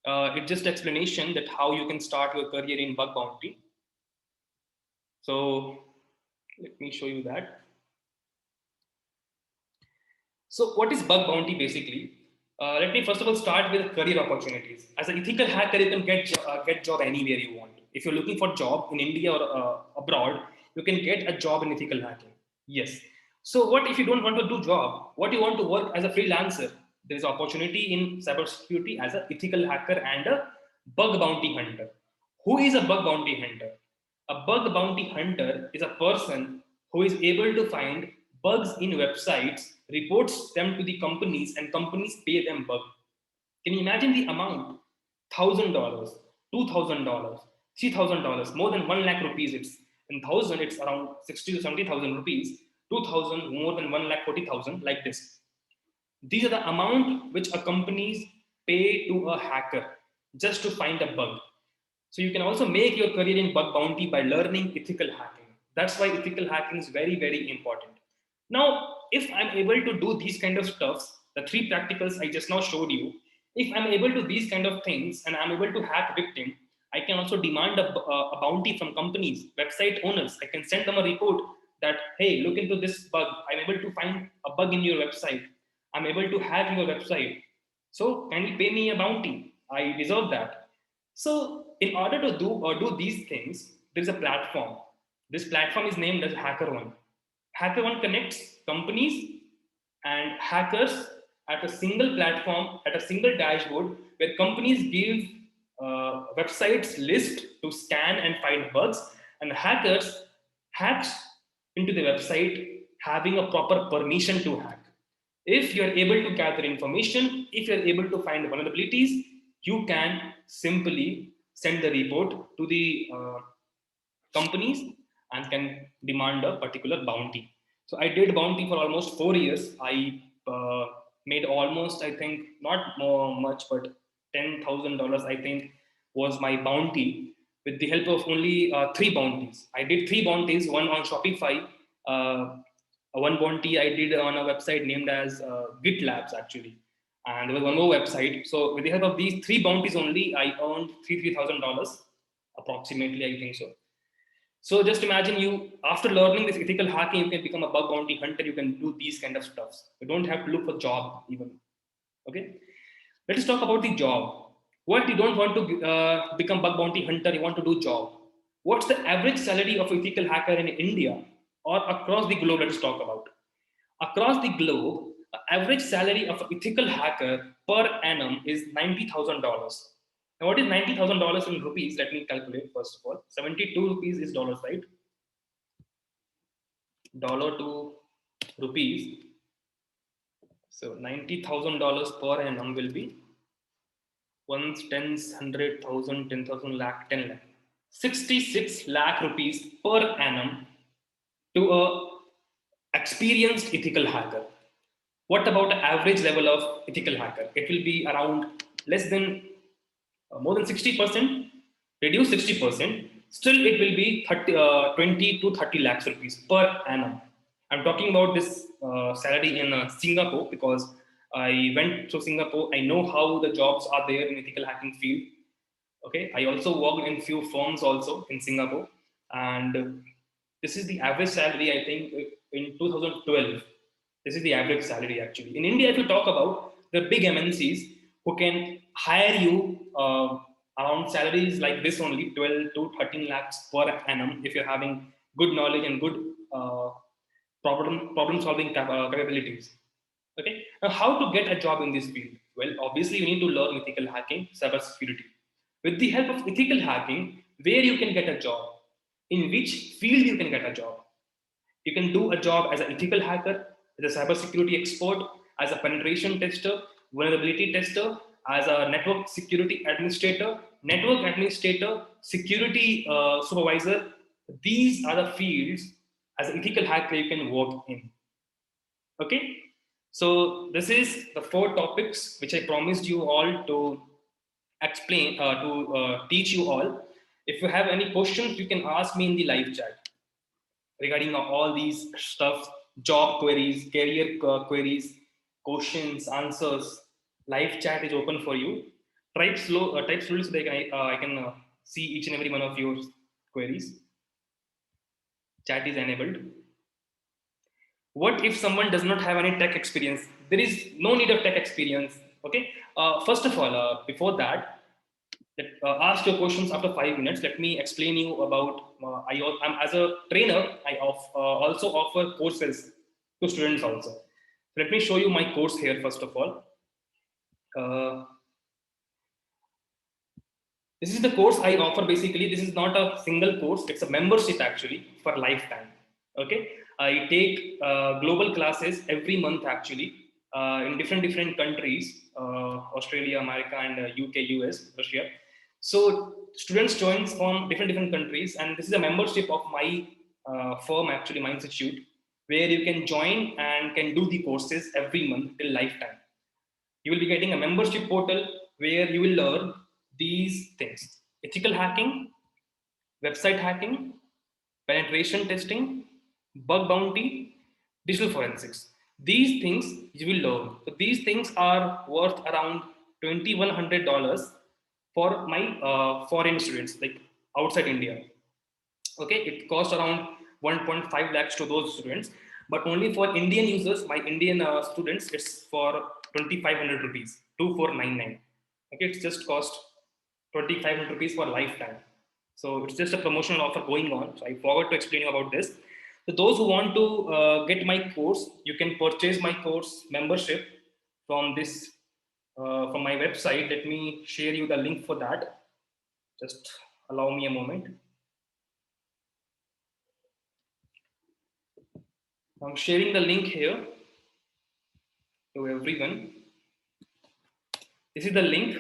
It's just explanation that how you can start your career in bug bounty. So let me show you that. So what is bug bounty basically? Let me first of all start with career opportunities. As an ethical hacker, you can get job anywhere you want. If you're looking for job in India or abroad, you can get a job in ethical hacking. Yes. So what if you don't want to do job? What you want to work as a freelancer? There is opportunity in cybersecurity as an ethical hacker and a bug bounty hunter. Who is a bug bounty hunter? A bug bounty hunter is a person who is able to find bugs in websites, reports them to the companies, and companies pay them bug. Can you imagine the amount? $1,000, $2,000, $3,000, more than 1 lakh rupees. It's in thousand, it's around 60 to 70,000 rupees. 2,000, more than 1,40,000, like this. These are the amount which a companies pay to a hacker just to find a bug. So you can also make your career in bug bounty by learning ethical hacking. That's why ethical hacking is very, very important. Now, if I'm able to do these kind of stuffs, the three practicals I just now showed you, if I'm able to these kind of things and I'm able to hack victim, I can also demand a bounty from companies, website owners. I can send them a report that, hey, look into this bug. I'm able to find a bug in your website. I'm able to hack your website. So can you pay me a bounty? I deserve that. So in order to do these things, there's a platform. This platform is named as HackerOne. HackerOne connects companies and hackers at a single platform, at a single dashboard, where companies give websites list to scan and find bugs, and hackers hacks into the website having a proper permission to hack. If you're able to gather information, if you're able to find vulnerabilities, you can simply send the report to the companies and can demand a particular bounty. So I did bounty for almost 4 years. I made almost, I think, not more much, but $10,000, I think, was my bounty with the help of only three bounties. I did three bounties, one on Shopify, one bounty I did on a website named as GitLabs actually, and there was one more website. So with the help of these three bounties only, I earned $3,000 approximately, I think so. So just imagine you, after learning this ethical hacking, you can become a bug bounty hunter. You can do these kind of stuffs. You don't have to look for job even. Okay. Let us talk about the job. What you don't want to become bug bounty hunter, you want to do job. What's the average salary of ethical hacker in India or across the globe? Let us talk about. Across the globe, the average salary of an ethical hacker per annum is $90,000. Now, what is $90,000 in rupees? Let me calculate first of all. 72 rupees is dollars, right? Dollar to rupees. So $90,000 per annum will be ones, tens, 100,000, 10,000 lakh, 10 lakh. 66 lakh rupees per annum to a experienced ethical hacker. What about the average level of ethical hacker? It will be around less than more than 60%, reduce 60%. Still, it will be 20 to 30 lakhs rupees per annum. I'm talking about this salary in Singapore because I went to Singapore. I know how the jobs are there in ethical hacking field. Okay, I also worked in few firms also in Singapore, and this is the average salary. I think in 2012, this is the average salary actually. In India, if you talk about the big MNCs who can hire you around salaries like this only 12 to 13 lakhs per annum if you're having good knowledge and good problem solving capabilities. Okay, now how to get a job in this field? Well, obviously you need to learn ethical hacking, cyber security. With the help of ethical hacking, where you can get a job, in which field you can get a job. You can do a job as an ethical hacker, as a cybersecurity expert, as a penetration tester, vulnerability tester, as a network administrator, security supervisor. These are the fields as an ethical hacker you can work in. Okay, so this is the four topics which I promised you all to explain, to teach you all. If you have any questions, you can ask me in the live chat regarding all these stuff, job queries, career queries, questions, answers. Live chat is open for you. Type slowly so that I can see each and every one of your queries. Chat is enabled. What if someone does not have any tech experience? There is no need of tech experience. Okay, first of all, before that, ask your questions after 5 minutes. Let me explain you about I'm as a trainer. Also offer courses to students also. Let me show you my course here first of all. uh, this is the course I offer. Basically, this is not a single course, it's a membership actually for lifetime. Okay, I take global classes every month actually, in different countries, Australia, America, and UK, US, Russia. So students join from different countries, and this is a membership of my firm actually, my institute, where you can join and can do the courses every month till lifetime. You will be getting a membership portal where you will learn these things: ethical hacking, website hacking, penetration testing, bug bounty, digital forensics. These things you will learn. So these things are worth around $2,100 for my foreign students, like outside India. Okay, it costs around 1.5 lakhs to those students, but only for Indian users, my Indian students, it's for 2,500 rupees, 2499. Okay, it's just cost 2,500 rupees for lifetime. So it's just a promotional offer going on. So I forgot to explain you about this. So those who want to get my course, you can purchase my course membership from this from my website. Let me share you the link for that. Just allow me a moment. I'm sharing the link here to everyone. This is the link.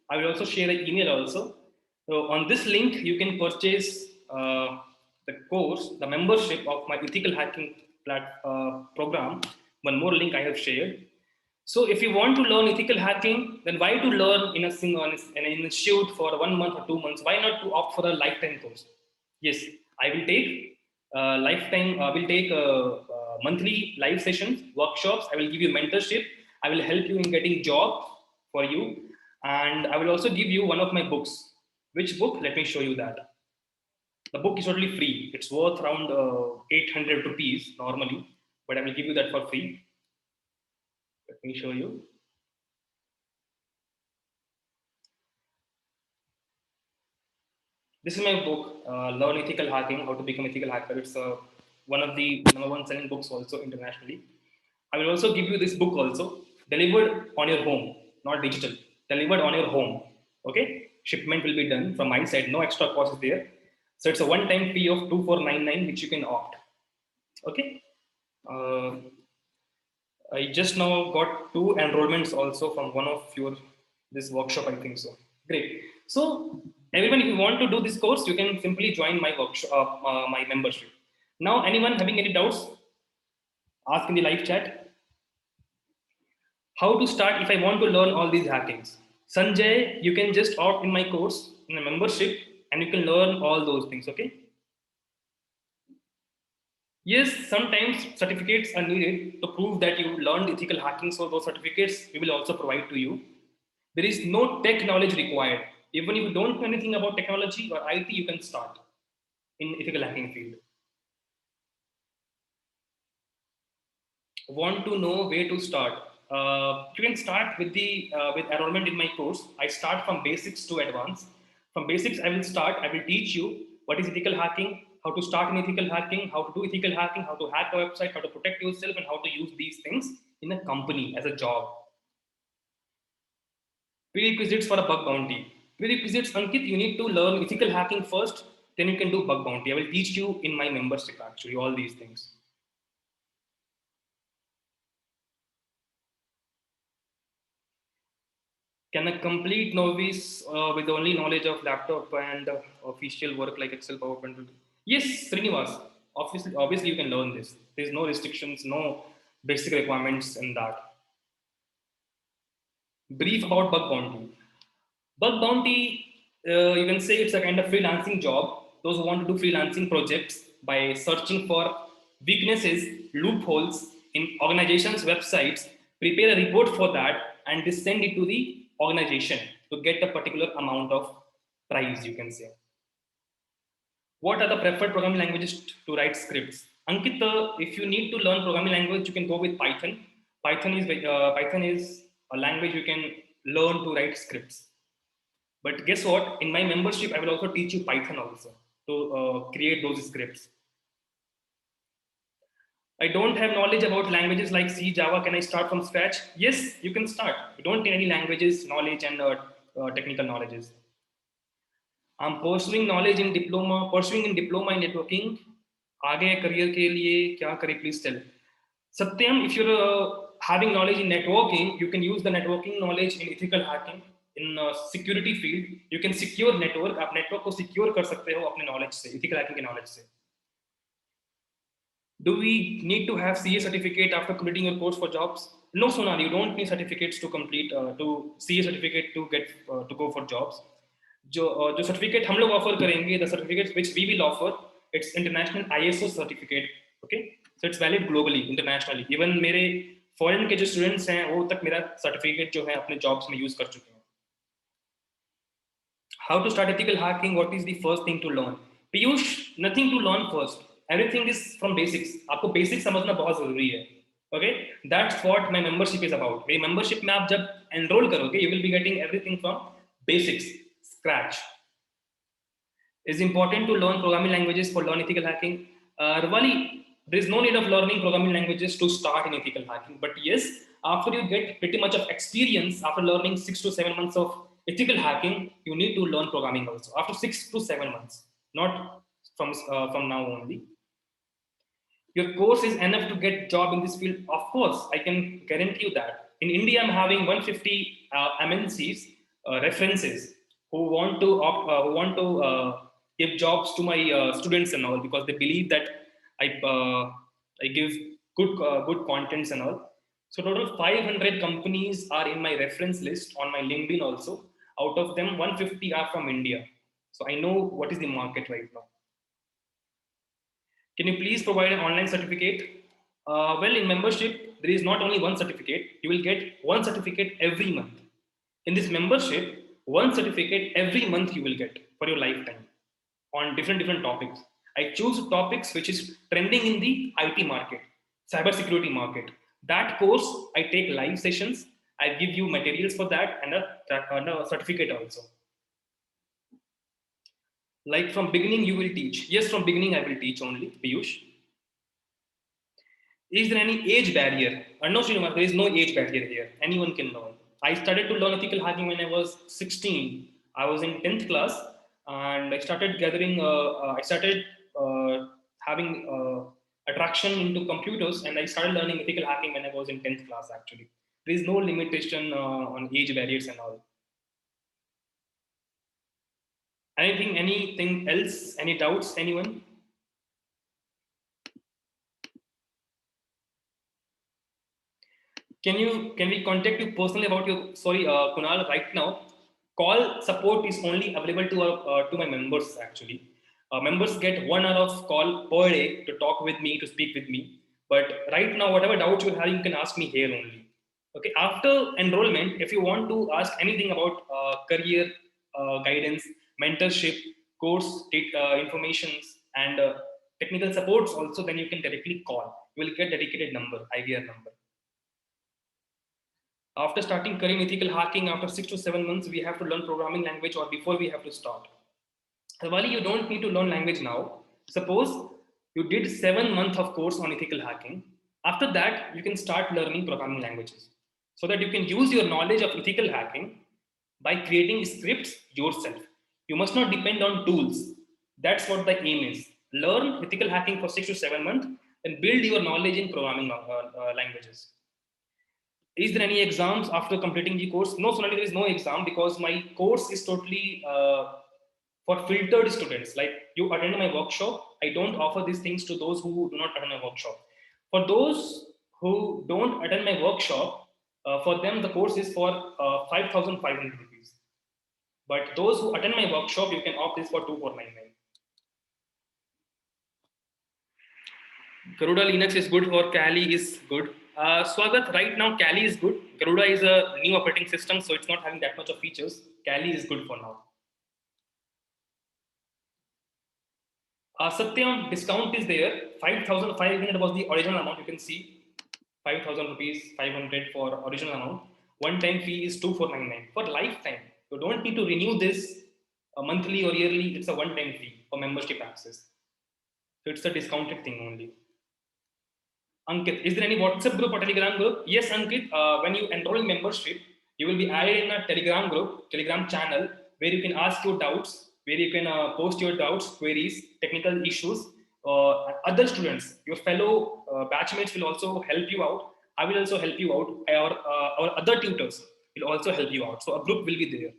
I will also share the email also. So on this link, you can purchase the course, the membership of my ethical hacking program. One more link I have shared. So if you want to learn ethical hacking, then why to learn in an institute for 1 month or 2 months? Why not to opt for a lifetime course? Yes, I will take lifetime. I will take monthly live sessions, workshops. I will give you mentorship. I will help you in getting job for you, and I will also give you one of my books. Which book? Let me show you that. The book is totally free. It's worth around 800 rupees normally, but I will give you that for free. Let me show you. This is my book, Learn Ethical Hacking, How to Become Ethical Hacker. It's one of the number one selling books also internationally. I will also give you this book also, delivered on your home, not digital, delivered on your home. Okay, shipment will be done from my side, no extra cost is there. So it's a one-time fee of 2499 which you can opt. Okay. Uh, I just now got two enrollments also from one of your this workshop. I think so. Great. So everyone, if you want to do this course, you can simply join my workshop, my membership. Now, anyone having any doubts, ask in the live chat. How to start if I want to learn all these hackings? Sanjay, you can just opt in my course in a membership, and you can learn all those things. Okay. Yes, sometimes certificates are needed to prove that you learned ethical hacking. So those certificates we will also provide to you. There is no tech knowledge required. Even if you don't know anything about technology or IT, you can start in ethical hacking field. Want to know where to start? You can start with the with enrollment in my course. I start from basics to advanced. From basics, I will start. I will teach you what is ethical hacking, how to start in ethical hacking, how to do ethical hacking, how to hack a website, how to protect yourself, and how to use these things in a company as a job. Prerequisites for a bug bounty. Prerequisites, Ankit, you need to learn ethical hacking first, then you can do bug bounty. I will teach you in my membership actually all these things. Can a complete novice with only knowledge of laptop and official work like Excel, PowerPoint? Yes, Srinivas. Obviously, you can learn this. There's no restrictions, no basic requirements in that. Brief about bug bounty. Bug bounty, you can say it's a kind of freelancing job. Those who want to do freelancing projects by searching for weaknesses, loopholes in organizations' websites, prepare a report for that, and they send it to the organization to get a particular amount of prize, you can say. What are the preferred programming languages to write scripts? Ankit, if you need to learn programming language, you can go with Python. Python is a language you can learn to write scripts. But guess what? In my membership, I will also teach you Python also to create those scripts. I don't have knowledge about languages like C, Java. Can I start from scratch? Yes, you can start. You don't need any languages, knowledge, and technical knowledges. I'm pursuing in diploma in networking. आगे career के लिए क्या करें? Please tell. Satyam, if you're having knowledge in networking, you can use the networking knowledge in ethical hacking. In security field, you can secure network. आप network को secure कर सकते हो अपने knowledge से, ethical hacking के knowledge से. Do we need to have CA certificate after completing your course for jobs? No, Sonali, you don't need certificates to complete to CA certificate to get to go for jobs. जो certificate हम लोग offer करेंगे, the certificates which we will offer, it's international ISO certificate, okay? So it's valid globally, internationally. Even मेरे foreign के जो students हैं, वो तक मेरा certificate जो है अपने jobs में use कर चुके हैं. How to start ethical hacking? What is the first thing to learn? Piyush, nothing to learn first. Everything is from basics. आपको basics समझना बहुत जरूरी है. Okay, that's what my membership is about. मेरी membership में आप जब enroll करोगे, you will be getting everything from basics, scratch. Is important to learn programming languages for learn ethical hacking. Rwali, there is no need of learning programming languages to start in ethical hacking. But yes, after you get pretty much of experience, after learning 6 to 7 months of ethical hacking, you need to learn programming also. After 6 to 7 months, not from now only. Your course is enough to get job in this field. Of course, I can guarantee you that. In India, I'm having 150 MNCs references who want to give jobs to my students and all because they believe that I give good contents and all. So total 500 companies are in my reference list on my LinkedIn also. Out of them, 150 are from India. So I know what is the market right now. Can you please provide an online certificate? Well, in membership, there is not only one certificate. You will get one certificate every month. In this membership, one certificate every month you will get for your lifetime. on different topics. I choose topics which is trending in the IT market, cybersecurity market. That course I take live sessions. I give you materials for that and a certificate also. Like from beginning you will teach. Yes, from beginning I will teach only, Piyush. Is there any age barrier? No, Srinivas, there is no age barrier here. Anyone can learn. I started to learn ethical hacking when I was 16. I was in 10th class and I started gathering, I started having attraction into computers and I started learning ethical hacking when I was in 10th class actually. There is no limitation on age barriers and all. Anything else? Any doubts, anyone? Can we contact you personally about your, sorry, Kunal, right now call support is only available to my members actually. Members get 1 hour of call per day to talk with me, to speak with me. But right now whatever doubts you have you can ask me here only. Okay, after enrollment if you want to ask anything about career guidance, mentorship, course informations and technical supports also, then you can directly call. You will get dedicated number, IVR number. After starting career in ethical hacking, after 6 to 7 months, we have to learn programming language or before we have to start. Wally, you don't need to learn language now. Suppose you did 7 months of course on ethical hacking. After that, you can start learning programming languages so that you can use your knowledge of ethical hacking by creating scripts yourself. You must not depend on tools. That's what the aim is. Learn ethical hacking for 6 to 7 months and build your knowledge in programming languages. Is there any exams after completing the course? No, Sonali, there is no exam because my course is totally for filtered students. Like you attend my workshop, I don't offer these things to those who do not attend my workshop. For those who don't attend my workshop, for them the course is for 5,500 rupees. But those who attend my workshop, you can opt this for 2,499. Garuda Linux is good or Kali is good. Swagat, right now Kali is good. Garuda is a new operating system, so it's not having that much of features. Kali is good for now. Satyam, discount is there. 5,500 was the original amount. You can see 5,000 rupees, 500 for original amount. One-time fee is 2,499 for lifetime. You don't need to renew this monthly or yearly. It's a one-time fee for membership access. So it's a discounted thing only. Ankit, is there any WhatsApp group or Telegram group? Yes, Ankit. When you enroll in membership, you will be added in a Telegram group, Telegram channel, where you can ask your doubts, where you can post your doubts, queries, technical issues. Other students, your fellow batchmates will also help you out. I will also help you out. Our other tutors will also help you out. So a group will be there.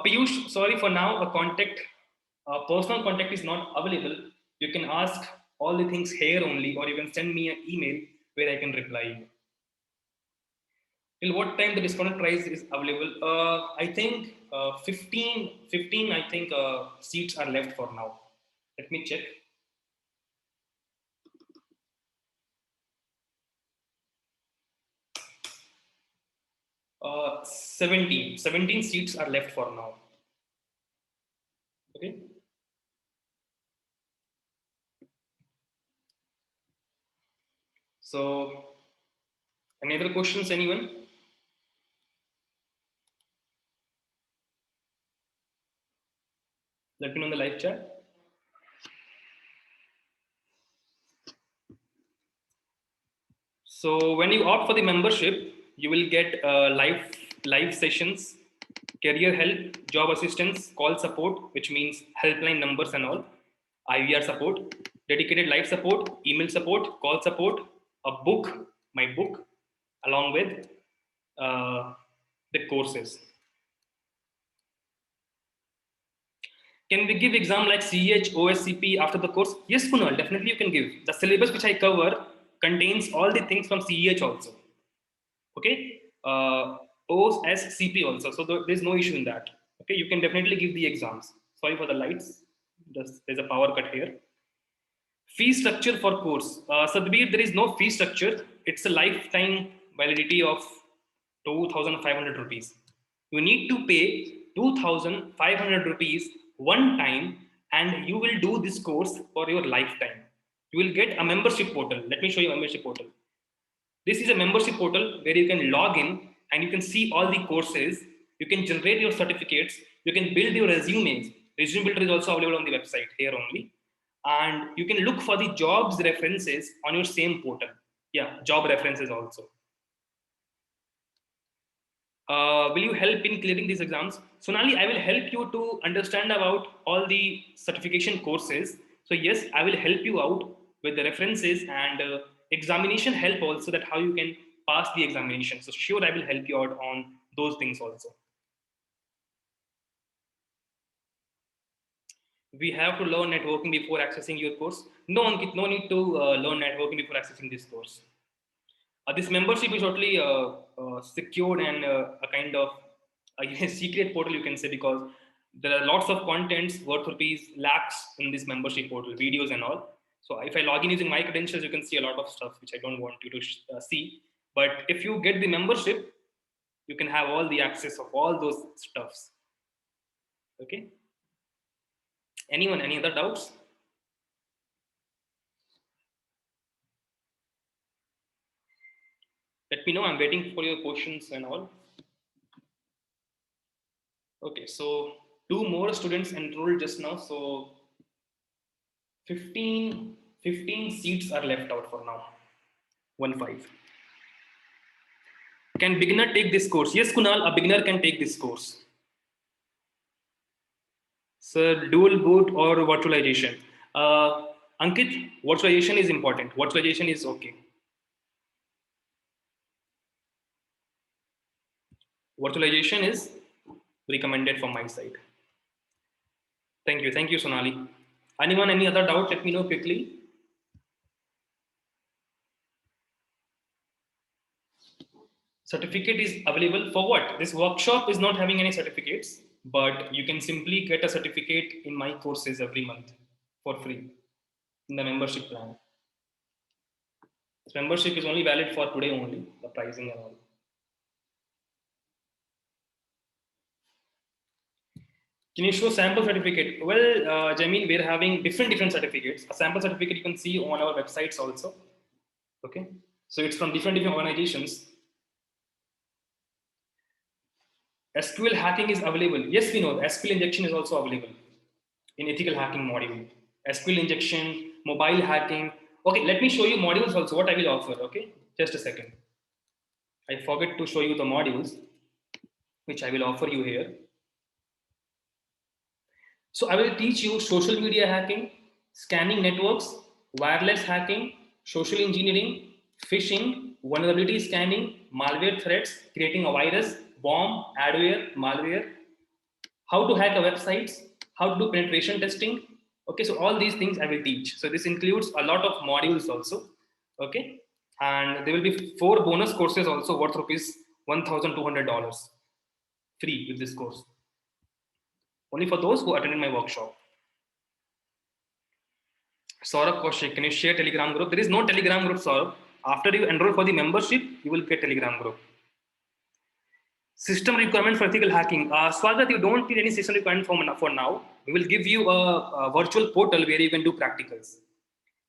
Piyush, sorry for now, personal contact is not available. You can ask all the things here only, or you can send me an email where I can reply you. Till what time the discounted price is available? I think 15, I think seats are left for now. Let me check. 17 seats are left for now. Okay. So, any other questions, anyone? Let me know in the live chat. So when you opt for the membership, you will get live sessions, career help, job assistance, call support, which means helpline numbers and all, IVR support, dedicated live support, email support, call support, a book, my book, along with the courses. Can we give exam like CH, OSCP after the course? Yes, Kunal, definitely you can give. The syllabus which I cover contains all the things from CH also. Okay, OSCP also. So there's no issue in that. Okay, you can definitely give the exams. Sorry for the lights. There's a power cut here. Fee structure for course. Sadbir, there is no fee structure. It's a lifetime validity of 2,500 rupees. You need to pay 2,500 rupees one time, and you will do this course for your lifetime. You will get a membership portal. Let me show you a membership portal. This is a membership portal where you can log in and you can see all the courses. You can generate your certificates. You can build your resumes. Resume builder is also available on the website here only. And you can look for the jobs references on your same portal. Yeah, job references also. Will you help in clearing these exams? Sonali, I will help you to understand about all the certification courses. So yes, I will help you out with the references and examination help also, that how you can pass the examination. So sure, I will help you out on those things also. We have to learn networking before accessing your course. No, Ankit, no need to learn networking before accessing this course. This membership is totally secured and a kind of a secret portal, you can say, because there are lots of contents worth rupees lakhs in this membership portal, videos and all. So if I log in using my credentials, you can see a lot of stuff which I don't want you to see. But if you get the membership, you can have all the access of all those stuffs. Okay. Anyone? Any other doubts? Let me know. I'm waiting for your questions and all. Okay, so two more students enrolled just now. So 15 seats are left out for now. 1 5. Can beginner take this course? Yes, Kunal, a beginner can take this course. Sir, dual boot or virtualization? Ankit, virtualization is important. Virtualization is okay. Virtualization is recommended from my side. Thank you. Thank you, Sonali. Anyone, any other doubt? Let me know quickly. Certificate is available for what? This workshop is not having any certificates, but you can simply get a certificate in my courses every month for free in the membership plan. This membership is only valid for today only, the pricing and all. Can you show sample certificate? Well, Jameen, we're having different certificates. A sample certificate you can see on our websites also. Okay, so it's from different organizations. SQL hacking is available. Yes, we know SQL injection is also available in ethical hacking module. SQL injection, mobile hacking. Okay, let me show you modules also, what I will offer. Okay, just a second. I forget to show you the modules which I will offer you here. So I will teach you social media hacking, scanning networks, wireless hacking, social engineering, phishing, vulnerability scanning, malware threats, creating a virus, bomb, adware, malware, how to hack a websites, how to do penetration testing. Okay, so all these things I will teach. So this includes a lot of modules also. Okay, and there will be 4 bonus courses also worth rupees $1,200 free with this course. Only for those who attended my workshop. Saurabh Kaushik, can you share Telegram group? There is no Telegram group, Saurabh. After you enroll for the membership, you will get Telegram group. System requirement for ethical hacking. Swagat, you don't need any system requirement for now. We will give you a virtual portal where you can do practicals.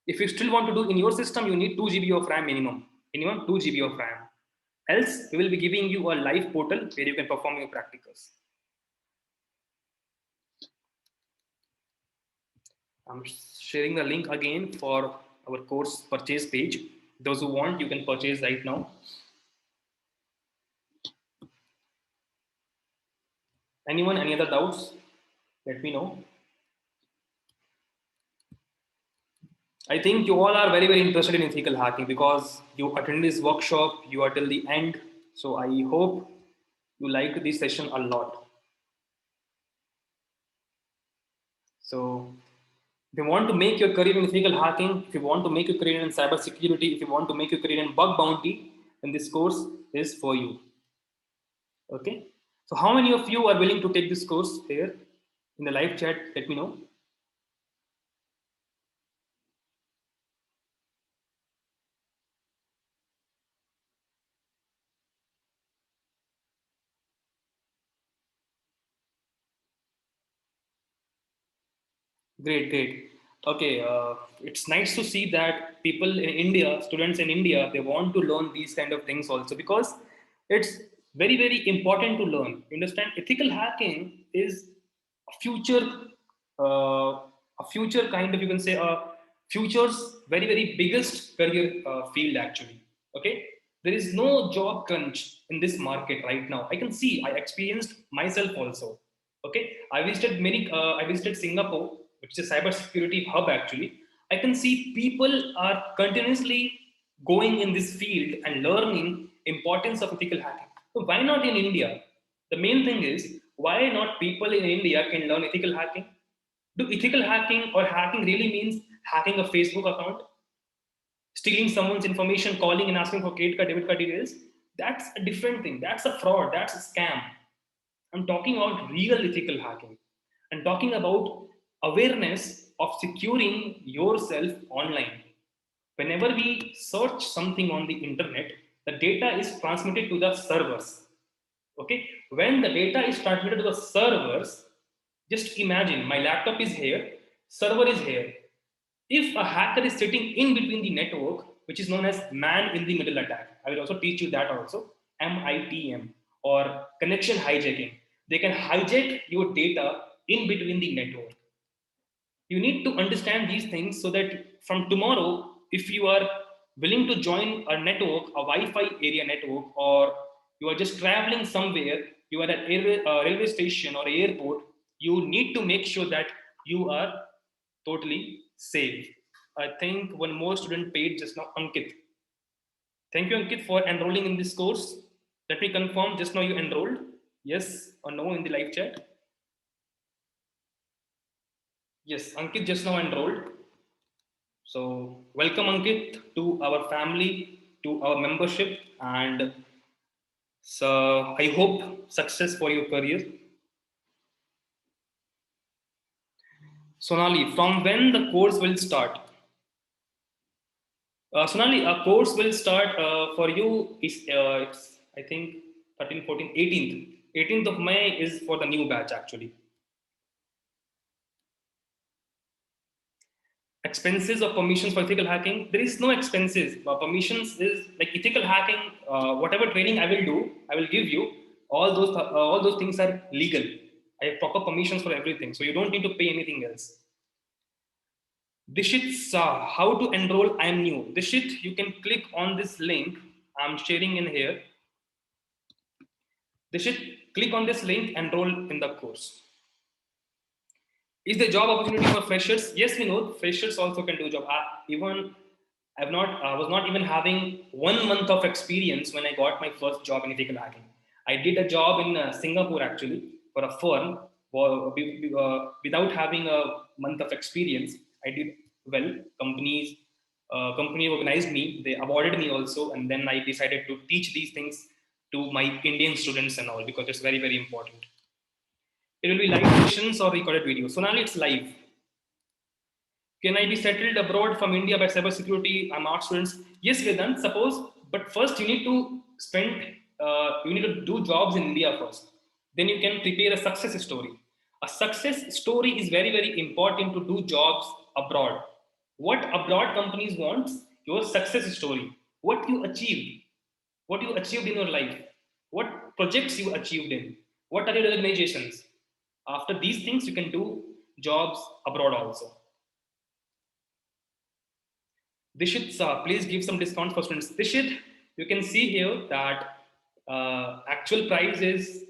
If you still want to do in your system, you need 2 GB of RAM minimum. Minimum 2 GB of RAM. Else, we will be giving you a live portal where you can perform your practicals. I'm sharing the link again for our course purchase page. Those who want, you can purchase right now. Anyone, any other doubts? Let me know. I think you all are very interested in ethical hacking because you attend this workshop, you are till the end. So I hope you like this session a lot. So if you want to make your career in ethical hacking, if you want to make your career in cyber security, if you want to make your career in bug bounty, then this course is for you. Okay. So how many of you are willing to take this course here in the live chat? Let me know. Great, great. Okay, it's nice to see that people in India, students in India, they want to learn these kind of things also because it's very, very important to learn. You understand? Ethical hacking is a future, a future kind of, you can say, a future's very, very biggest career field actually. Okay, there is no job crunch in this market right now. I can see, I experienced myself also. Okay, I visited Singapore, which is a cybersecurity hub actually. I can see people are continuously going in this field and learning importance of ethical hacking. So why not in India? The main thing is why not people in India can learn ethical hacking? Do ethical hacking or hacking really means hacking a Facebook account, stealing someone's information, calling and asking for credit card, debit card details? That's a different thing. That's a fraud. That's a scam. I'm talking about real ethical hacking. I'm talking about awareness of securing yourself online. Whenever we search something on the internet, the data is transmitted to the servers. Okay, when the data is transmitted to the servers, just imagine my laptop is here, server is here. If a hacker is sitting in between the network, which is known as man in the middle attack, I will also teach you that also, MITM, or connection hijacking. They can hijack your data in between the network. You need to understand these things so that from tomorrow, if you are willing to join a network, a Wi-Fi area network, or you are just traveling somewhere, you are at a railway station or airport, you need to make sure that you are totally safe. I think one more student paid just now, Ankit. Thank you, Ankit, for enrolling in this course. Let me confirm, just now you enrolled? Yes or no in the live chat? Yes, Ankit just now enrolled. So, welcome Ankit to our family, to our membership, and so I hope success for your career. Sonali, from when the course will start? Sonali, a course will start for you is it's, I think 13, 14, 18th. 18th of May is for the new batch actually. Expenses or permissions for ethical hacking, there is no expenses. Permissions is like ethical hacking. Whatever training I will do, I will give you, all those things are legal. I have proper permissions for everything, so you don't need to pay anything else. Dishit how to enroll? I am new. Dishit, you can click on this link I'm sharing in here. Dishit, click on this link, enroll in the course. Is the job opportunity for freshers? Yes, we know freshers also can do job. Even I was not even having 1 month of experience when I got my first job in ethical hacking. I did a job in Singapore actually for a firm. Without having a month of experience, I did well. Company organized me. They awarded me also, and then I decided to teach these things to my Indian students and all because it's very very important. It will be live sessions or recorded videos. So now it's live. Can I be settled abroad from India by cybersecurity? I'm art students. Yes, Vedant, suppose, but first you need to do jobs in India first. Then you can prepare a success story. A success story is very, very important to do jobs abroad. What abroad companies want? Your success story. What you achieved in your life, what projects you achieved in, what are your organizations. After these things, you can do jobs abroad also. Dishit, please give some discount for students. Dishit, you can see here that actual price is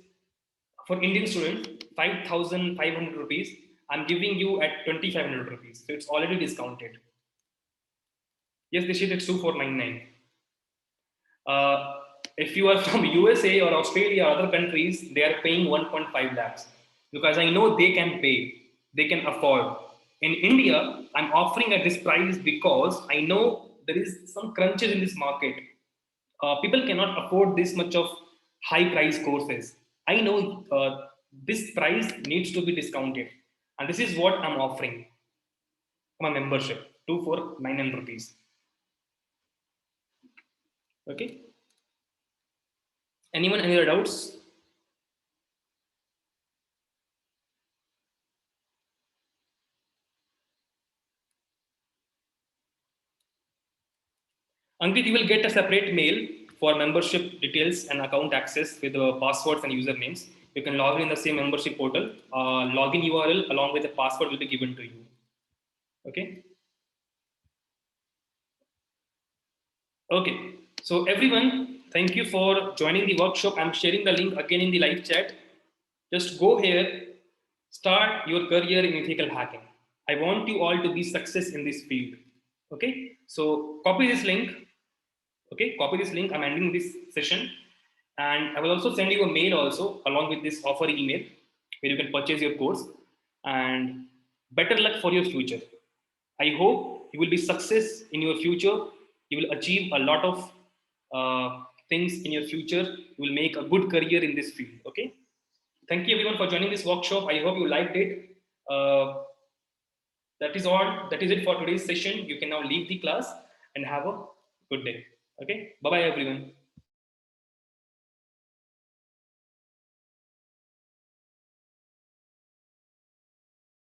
for Indian student 5,500 rupees. I'm giving you at 2,500 rupees. So it's already discounted. Yes, Dishit, it's 2,499. Uh, if you are from USA or Australia or other countries, they are paying 1.5 lakhs because I know they can pay, they can afford. In India, I'm offering at this price because I know there is some crunches in this market. People cannot afford this much of high price courses. I know this price needs to be discounted, and this is what I'm offering my membership 2,499 rupees. Okay. Anyone, any other doubts? Ankit, you will get a separate mail for membership details and account access with the passwords and usernames. You can log in the same membership portal. Login URL along with the password will be given to you. Okay. Okay. So everyone, thank you for joining the workshop. I'm sharing the link again in the live chat. Just go here, start your career in ethical hacking. I want you all to be success in this field. Okay. So copy this link. Okay, copy this link. I'm ending this session, and I will also send you a mail also along with this offer email where you can purchase your course. And better luck for your future. I hope you will be success in your future. You will achieve a lot of things in your future. You will make a good career in this field. Okay. Thank you everyone for joining this workshop. I hope you liked it. That is all. That is it for today's session. You can now leave the class and have a good day. Okay. Bye bye everyone.